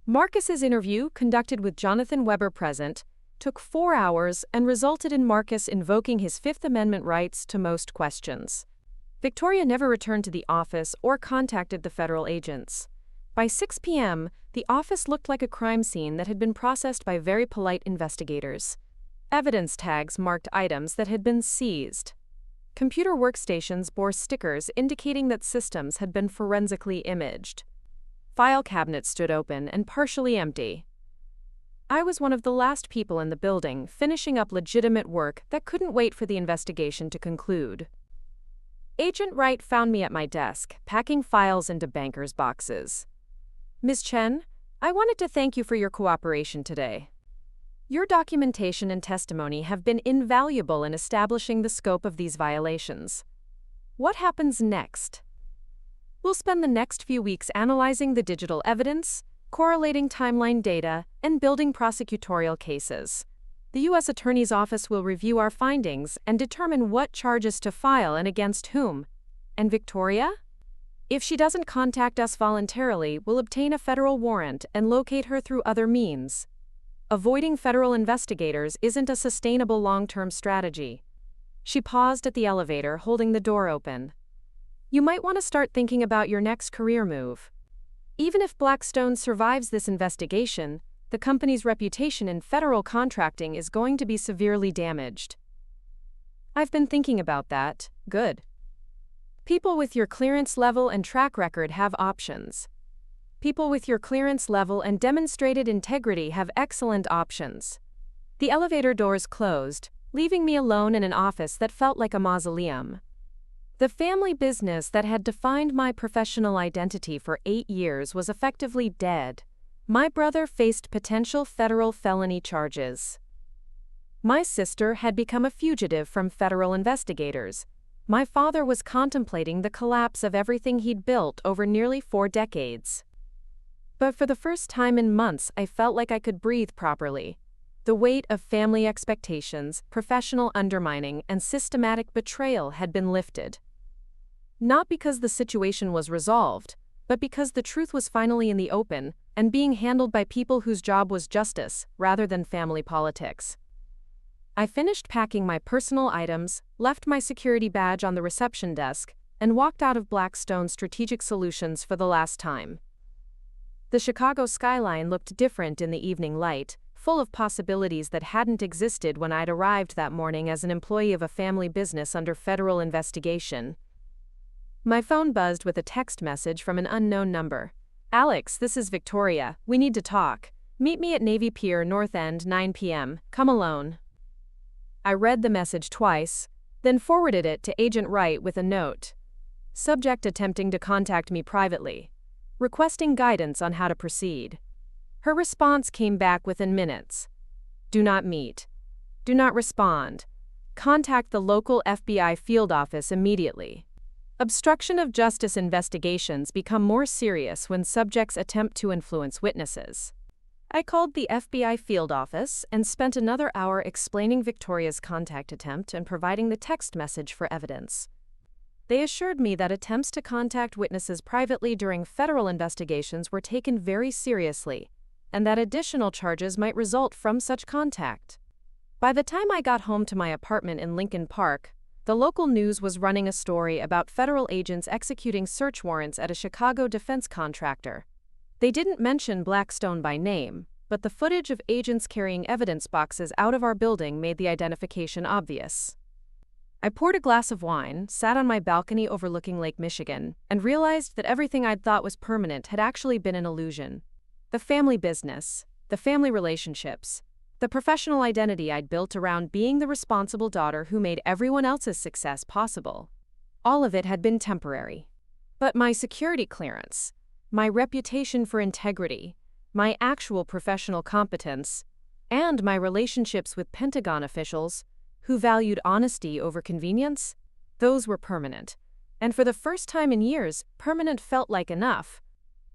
Marcus's interview, conducted with Jonathan Weber present, took 4 hours and resulted in Marcus invoking his Fifth Amendment rights to most questions. Victoria never returned to the office or contacted the federal agents. By 6 p.m., the office looked like a crime scene that had been processed by very polite investigators. Evidence tags marked items that had been seized. Computer workstations bore stickers indicating that systems had been forensically imaged. File cabinets stood open and partially empty. I was one of the last people in the building, finishing up legitimate work that couldn't wait for the investigation to conclude. Agent Wright found me at my desk, packing files into bankers' boxes. Ms. Chen, I wanted to thank you for your cooperation today. Your documentation and testimony have been invaluable in establishing the scope of these violations. What happens next? We'll spend the next few weeks analyzing the digital evidence, correlating timeline data, and building prosecutorial cases. The U.S. Attorney's Office will review our findings and determine what charges to file and against whom. And Victoria? If she doesn't contact us voluntarily, we'll obtain a federal warrant and locate her through other means. Avoiding federal investigators isn't a sustainable long-term strategy. She paused at the elevator, holding the door open. You might want to start thinking about your next career move. Even if Blackstone survives this investigation, the company's reputation in federal contracting is going to be severely damaged. I've been thinking about that. Good. People with your clearance level and track record have options. People with your clearance level and demonstrated integrity have excellent options. The elevator doors closed, leaving me alone in an office that felt like a mausoleum. The family business that had defined my professional identity for 8 years was effectively dead. My brother faced potential federal felony charges. My sister had become a fugitive from federal investigators. My father was contemplating the collapse of everything he'd built over nearly 4 decades. But for the first time in months, I felt like I could breathe properly. The weight of family expectations, professional undermining, and systematic betrayal had been lifted. Not because the situation was resolved, but because the truth was finally in the open and being handled by people whose job was justice rather than family politics. I finished packing my personal items, left my security badge on the reception desk, and walked out of Blackstone Strategic Solutions for the last time. The Chicago skyline looked different in the evening light, full of possibilities that hadn't existed when I'd arrived that morning as an employee of a family business under federal investigation. My phone buzzed with a text message from an unknown number. Alex, this is Victoria. We need to talk. Meet me at Navy Pier, North End, 9 p.m. Come alone. I read the message twice, then forwarded it to Agent Wright with a note. Subject attempting to contact me privately, requesting guidance on how to proceed. Her response came back within minutes. Do not meet. Do not respond. Contact the local FBI field office immediately. Obstruction of justice investigations become more serious when subjects attempt to influence witnesses. I called the FBI field office and spent another hour explaining Victoria's contact attempt and providing the text message for evidence. They assured me that attempts to contact witnesses privately during federal investigations were taken very seriously, and that additional charges might result from such contact. By the time I got home to my apartment in Lincoln Park, the local news was running a story about federal agents executing search warrants at a Chicago defense contractor. They didn't mention Blackstone by name, but the footage of agents carrying evidence boxes out of our building made the identification obvious. I poured a glass of wine, sat on my balcony overlooking Lake Michigan, and realized that everything I'd thought was permanent had actually been an illusion. The family business, the family relationships, the professional identity I'd built around being the responsible daughter who made everyone else's success possible. All of it had been temporary. But my security clearance, my reputation for integrity, my actual professional competence, and my relationships with Pentagon officials, who valued honesty over convenience, those were permanent. And for the first time in years, permanent felt like enough.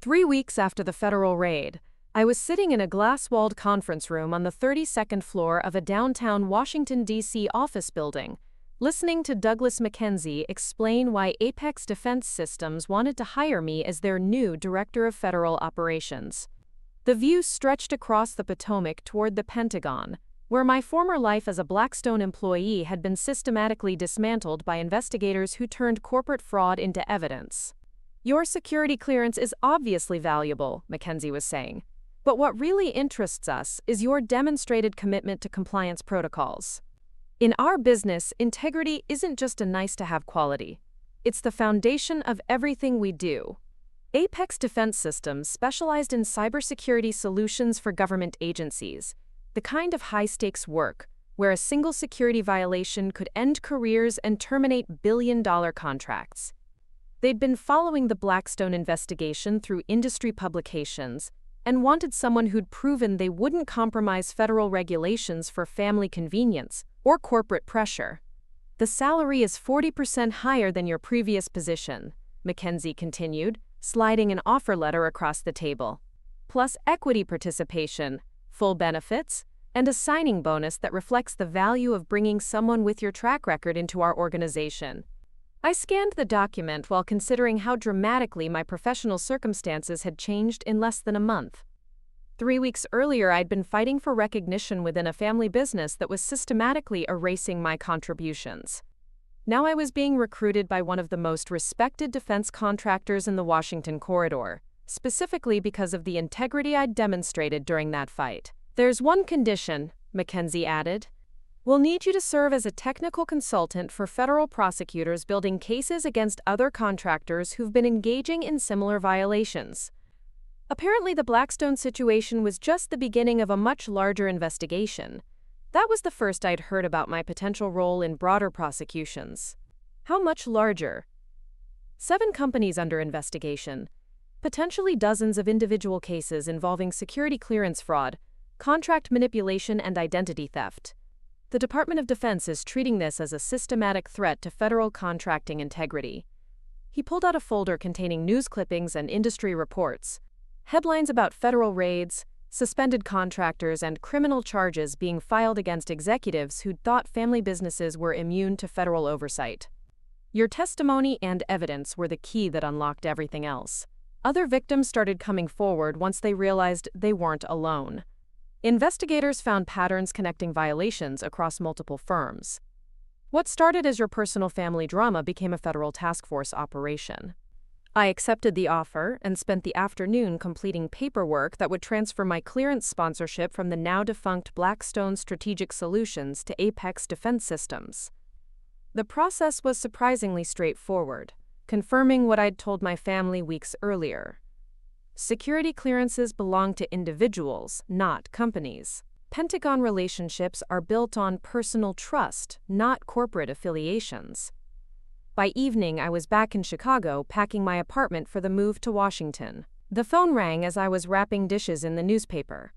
3 weeks after the federal raid, I was sitting in a glass-walled conference room on the 32nd floor of a downtown Washington, D.C. office building, listening to Douglas McKenzie explain why Apex Defense Systems wanted to hire me as their new Director of Federal Operations. The view stretched across the Potomac toward the Pentagon, where my former life as a Blackstone employee had been systematically dismantled by investigators who turned corporate fraud into evidence. "Your security clearance is obviously valuable," McKenzie was saying. "But what really interests us is your demonstrated commitment to compliance protocols. In our business, integrity isn't just a nice-to-have quality. It's the foundation of everything we do." Apex Defense Systems specialized in cybersecurity solutions for government agencies, the kind of high-stakes work where a single security violation could end careers and terminate billion-dollar contracts. They'd been following the Blackstone investigation through industry publications and wanted someone who'd proven they wouldn't compromise federal regulations for family convenience or corporate pressure. "The salary is 40% higher than your previous position," McKenzie continued, sliding an offer letter across the table. "Plus equity participation, full benefits, and a signing bonus that reflects the value of bringing someone with your track record into our organization." I scanned the document while considering how dramatically my professional circumstances had changed in less than a month. 3 weeks earlier, I'd been fighting for recognition within a family business that was systematically erasing my contributions. Now I was being recruited by one of the most respected defense contractors in the Washington corridor, specifically because of the integrity I'd demonstrated during that fight. "There's one condition," McKenzie added. "We'll need you to serve as a technical consultant for federal prosecutors building cases against other contractors who've been engaging in similar violations." Apparently, the Blackstone situation was just the beginning of a much larger investigation. That was the first I'd heard about my potential role in broader prosecutions. How much larger? 7 companies under investigation, potentially dozens of individual cases involving security clearance fraud, contract manipulation, and identity theft. The Department of Defense is treating this as a systematic threat to federal contracting integrity. He pulled out a folder containing news clippings and industry reports. Headlines about federal raids, suspended contractors, and criminal charges being filed against executives who'd thought family businesses were immune to federal oversight. Your testimony and evidence were the key that unlocked everything else. Other victims started coming forward once they realized they weren't alone. Investigators found patterns connecting violations across multiple firms. What started as your personal family drama became a federal task force operation. I accepted the offer and spent the afternoon completing paperwork that would transfer my clearance sponsorship from the now-defunct Blackstone Strategic Solutions to Apex Defense Systems. The process was surprisingly straightforward, confirming what I'd told my family weeks earlier. Security clearances belong to individuals, not companies. Pentagon relationships are built on personal trust, not corporate affiliations. By evening, I was back in Chicago packing my apartment for the move to Washington. The phone rang as I was wrapping dishes in the newspaper.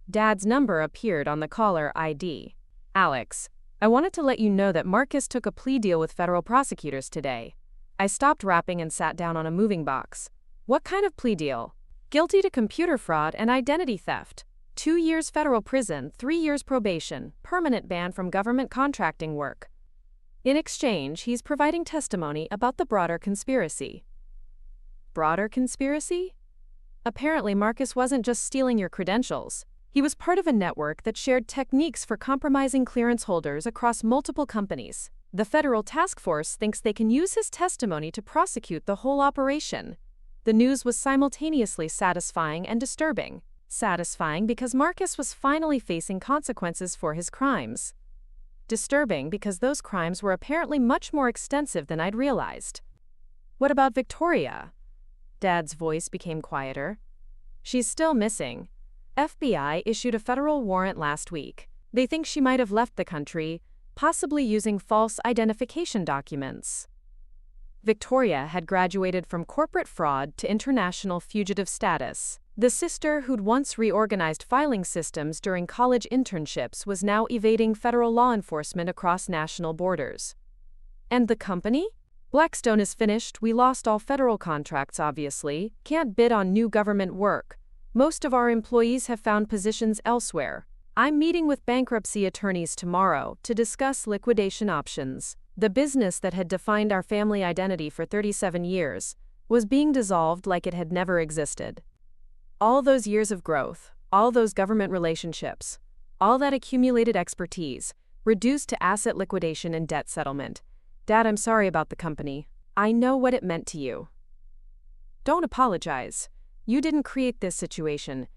Dad's number appeared on the caller ID. "Alex, I wanted to let you know that Marcus took a plea deal with federal prosecutors today." I stopped wrapping and sat down on a moving box. "What kind of plea deal?" "Guilty to computer fraud and identity theft. 2 years federal prison, 3 years probation, permanent ban from government contracting work. In exchange, he's providing testimony about the broader conspiracy." Broader conspiracy? Apparently, Marcus wasn't just stealing your credentials. He was part of a network that shared techniques for compromising clearance holders across multiple companies. The federal task force thinks they can use his testimony to prosecute the whole operation. The news was simultaneously satisfying and disturbing. Satisfying because Marcus was finally facing consequences for his crimes. Disturbing because those crimes were apparently much more extensive than I'd realized. "What about Victoria?" Dad's voice became quieter. "She's still missing. FBI issued a federal warrant last week. They think she might have left the country, possibly using false identification documents." Victoria had graduated from corporate fraud to international fugitive status. The sister who'd once reorganized filing systems during college internships was now evading federal law enforcement across national borders. And the company? Blackstone is finished, we lost all federal contracts obviously, can't bid on new government work. Most of our employees have found positions elsewhere. I'm meeting with bankruptcy attorneys tomorrow to discuss liquidation options. The business that had defined our family identity for 37 years was being dissolved like it had never existed. All those years of growth, all those government relationships, all that accumulated expertise, reduced to asset liquidation and debt settlement. Dad, I'm sorry about the company. I know what it meant to you. Don't apologize. You didn't create this situation.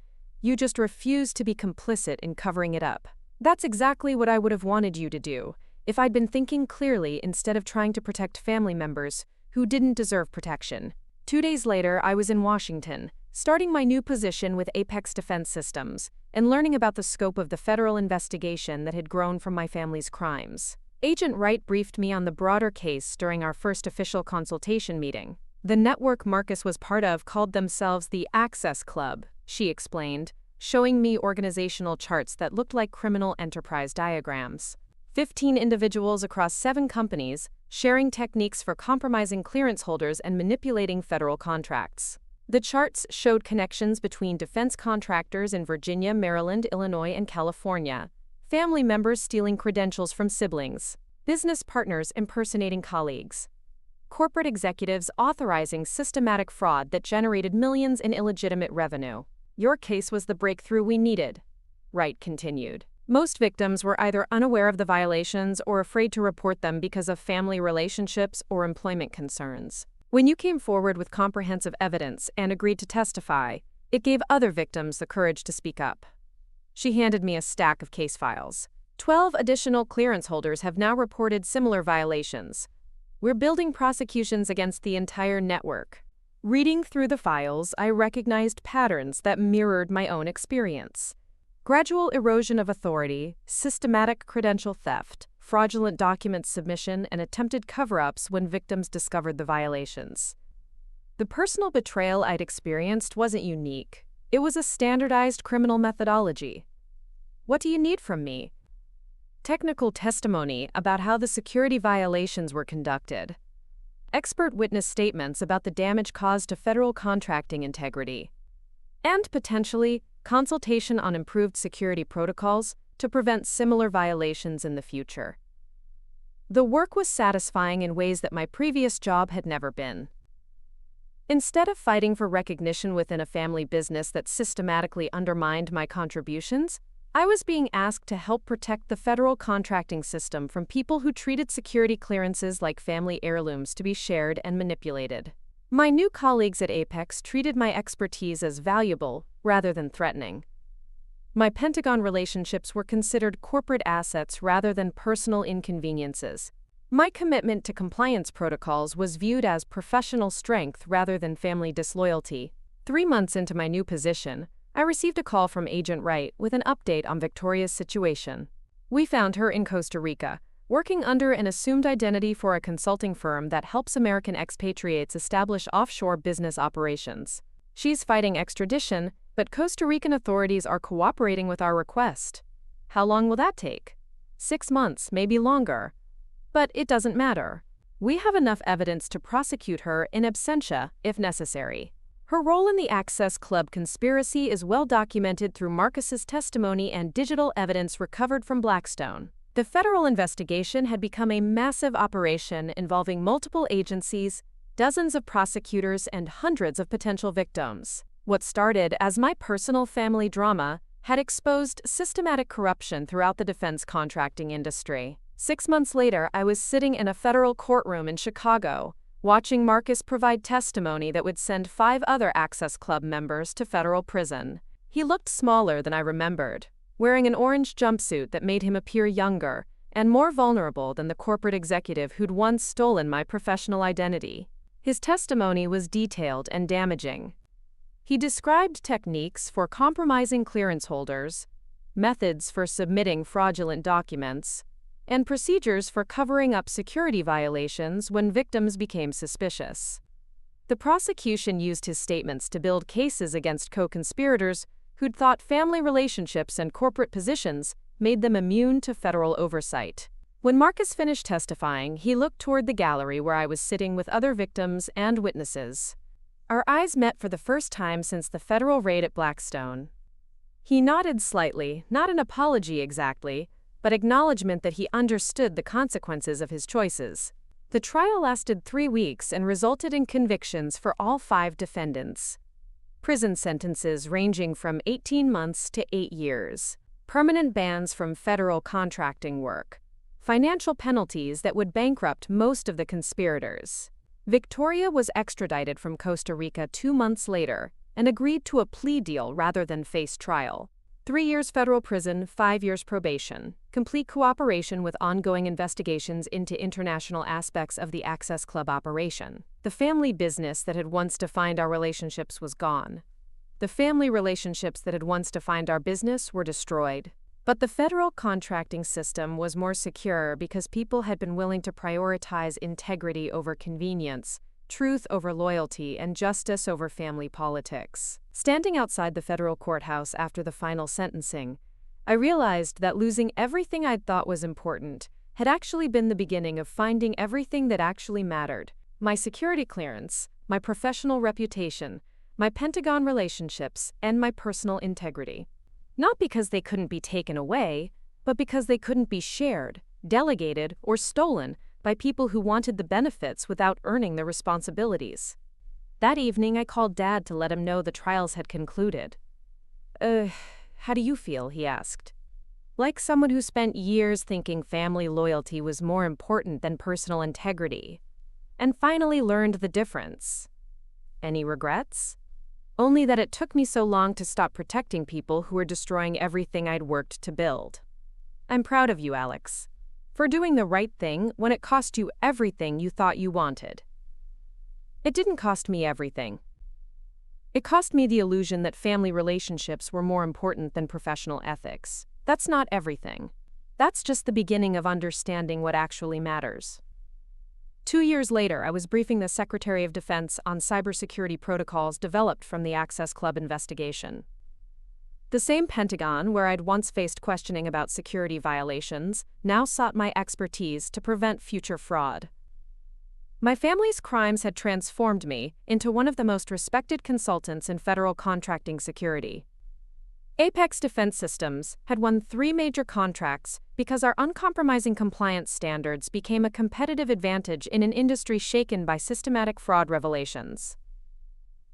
You just refused to be complicit in covering it up. That's exactly what I would have wanted you to do if I'd been thinking clearly instead of trying to protect family members who didn't deserve protection. 2 days later, I was in Washington, starting my new position with Apex Defense Systems and learning about the scope of the federal investigation that had grown from my family's crimes. Agent Wright briefed me on the broader case during our first official consultation meeting. The network Marcus was part of called themselves the Access Club, she explained, showing me organizational charts that looked like criminal enterprise diagrams. 15 individuals across 7 companies, sharing techniques for compromising clearance holders and manipulating federal contracts. The charts showed connections between defense contractors in Virginia, Maryland, Illinois, and California, family members stealing credentials from siblings, business partners impersonating colleagues, corporate executives authorizing systematic fraud that generated millions in illegitimate revenue. Your case was the breakthrough we needed, Wright continued. Most victims were either unaware of the violations or afraid to report them because of family relationships or employment concerns. When you came forward with comprehensive evidence and agreed to testify, it gave other victims the courage to speak up. She handed me a stack of case files. 12 additional clearance holders have now reported similar violations. We're building prosecutions against the entire network. Reading through the files, I recognized patterns that mirrored my own experience. Gradual erosion of authority, systematic credential theft, fraudulent document submission, and attempted cover-ups when victims discovered the violations. The personal betrayal I'd experienced wasn't unique. It was a standardized criminal methodology. What do you need from me? Technical testimony about how the security violations were conducted. Expert witness statements about the damage caused to federal contracting integrity. And potentially, consultation on improved security protocols to prevent similar violations in the future. The work was satisfying in ways that my previous job had never been. Instead of fighting for recognition within a family business that systematically undermined my contributions, I was being asked to help protect the federal contracting system from people who treated security clearances like family heirlooms to be shared and manipulated. My new colleagues at Apex treated my expertise as valuable rather than threatening. My Pentagon relationships were considered corporate assets rather than personal inconveniences. My commitment to compliance protocols was viewed as professional strength rather than family disloyalty. 3 months into my new position, I received a call from Agent Wright with an update on Victoria's situation. We found her in Costa Rica, working under an assumed identity for a consulting firm that helps American expatriates establish offshore business operations. She's fighting extradition, but Costa Rican authorities are cooperating with our request. How long will that take? 6 months, maybe longer. But it doesn't matter. We have enough evidence to prosecute her in absentia, if necessary. Her role in the Access Club conspiracy is well documented through Marcus's testimony and digital evidence recovered from Blackstone. The federal investigation had become a massive operation involving multiple agencies, dozens of prosecutors, and hundreds of potential victims. What started as my personal family drama had exposed systematic corruption throughout the defense contracting industry. 6 months later, I was sitting in a federal courtroom in Chicago, watching Marcus provide testimony that would send 5 other Access Club members to federal prison. He looked smaller than I remembered, wearing an orange jumpsuit that made him appear younger and more vulnerable than the corporate executive who'd once stolen my professional identity. His testimony was detailed and damaging. He described techniques for compromising clearance holders, methods for submitting fraudulent documents, and procedures for covering up security violations when victims became suspicious. The prosecution used his statements to build cases against co-conspirators who'd thought family relationships and corporate positions made them immune to federal oversight. When Marcus finished testifying, he looked toward the gallery where I was sitting with other victims and witnesses. Our eyes met for the first time since the federal raid at Blackstone. He nodded slightly, not an apology exactly, but acknowledgement that he understood the consequences of his choices. The trial lasted 3 weeks and resulted in convictions for all 5 defendants. Prison sentences ranging from 18 months to 8 years. Permanent bans from federal contracting work. Financial penalties that would bankrupt most of the conspirators. Victoria was extradited from Costa Rica 2 months later and agreed to a plea deal rather than face trial. 3 years federal prison, 5 years probation. Complete cooperation with ongoing investigations into international aspects of the Access Club operation. The family business that had once defined our relationships was gone. The family relationships that had once defined our business were destroyed. But the federal contracting system was more secure because people had been willing to prioritize integrity over convenience, truth over loyalty, and justice over family politics. Standing outside the federal courthouse after the final sentencing, I realized that losing everything I'd thought was important had actually been the beginning of finding everything that actually mattered: my security clearance, my professional reputation, my Pentagon relationships, and my personal integrity. Not because they couldn't be taken away, but because they couldn't be shared, delegated, or stolen by people who wanted the benefits without earning the responsibilities. That evening, I called Dad to let him know the trials had concluded. How do you feel?" he asked. Like someone who spent years thinking family loyalty was more important than personal integrity, and finally learned the difference. Any regrets? Only that it took me so long to stop protecting people who were destroying everything I'd worked to build. I'm proud of you, Alex, for doing the right thing when it cost you everything you thought you wanted. It didn't cost me everything. It cost me the illusion that family relationships were more important than professional ethics. That's not everything. That's just the beginning of understanding what actually matters. 2 years later, I was briefing the Secretary of Defense on cybersecurity protocols developed from the Access Club investigation. The same Pentagon where I'd once faced questioning about security violations now sought my expertise to prevent future fraud. My family's crimes had transformed me into one of the most respected consultants in federal contracting security. Apex Defense Systems had won 3 major contracts because our uncompromising compliance standards became a competitive advantage in an industry shaken by systematic fraud revelations.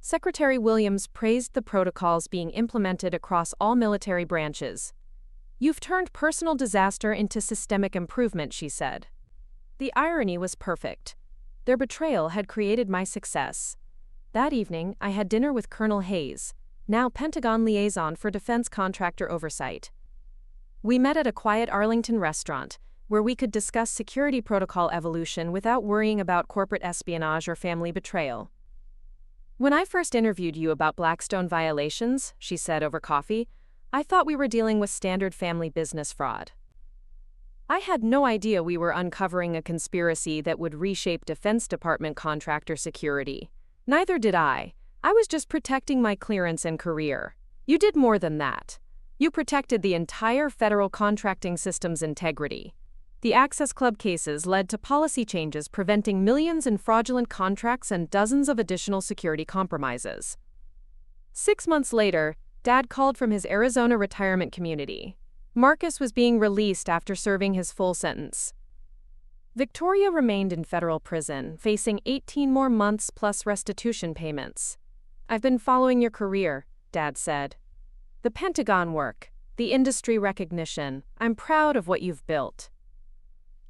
Secretary Williams praised the protocols being implemented across all military branches. "You've turned personal disaster into systemic improvement," she said. The irony was perfect. Their betrayal had created my success. That evening, I had dinner with Colonel Hayes, now Pentagon liaison for defense contractor oversight. We met at a quiet Arlington restaurant, where we could discuss security protocol evolution without worrying about corporate espionage or family betrayal. "When I first interviewed you about Blackstone violations," she said over coffee, "I thought we were dealing with standard family business fraud. I had no idea we were uncovering a conspiracy that would reshape Defense Department contractor security. Neither did I. I was just protecting my clearance and career. You did more than that. You protected the entire federal contracting system's integrity." The Access Club cases led to policy changes preventing millions in fraudulent contracts and dozens of additional security compromises. 6 months later, Dad called from his Arizona retirement community. Marcus was being released after serving his full sentence. Victoria remained in federal prison, facing 18 more months plus restitution payments. "I've been following your career," Dad said. "The Pentagon work, the industry recognition, I'm proud of what you've built."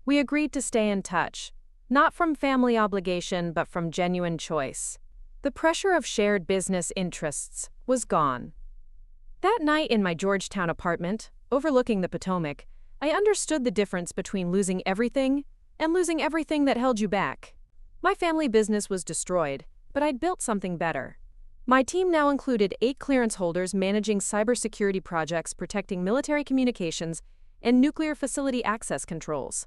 We agreed to stay in touch, not from family obligation but from genuine choice. The pressure of shared business interests was gone. That night in my Georgetown apartment, overlooking the Potomac, I understood the difference between losing everything and losing everything that held you back. My family business was destroyed, but I'd built something better. My team now included 8 clearance holders managing cybersecurity projects protecting military communications and nuclear facility access controls.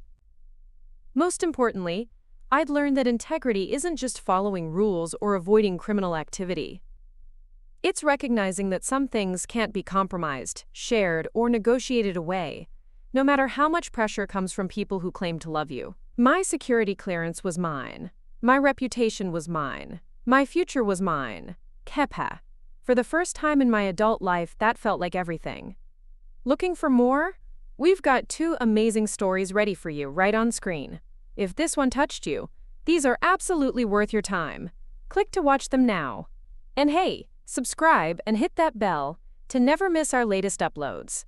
Most importantly, I'd learned that integrity isn't just following rules or avoiding criminal activity. It's recognizing that some things can't be compromised, shared, or negotiated away, no matter how much pressure comes from people who claim to love you. My security clearance was mine. My reputation was mine. My future was mine. Kepa. For the first time in my adult life, that felt like everything. Looking for more? We've got 2 amazing stories ready for you right on screen. If this one touched you, these are absolutely worth your time. Click to watch them now. And hey, subscribe and hit that bell to never miss our latest uploads.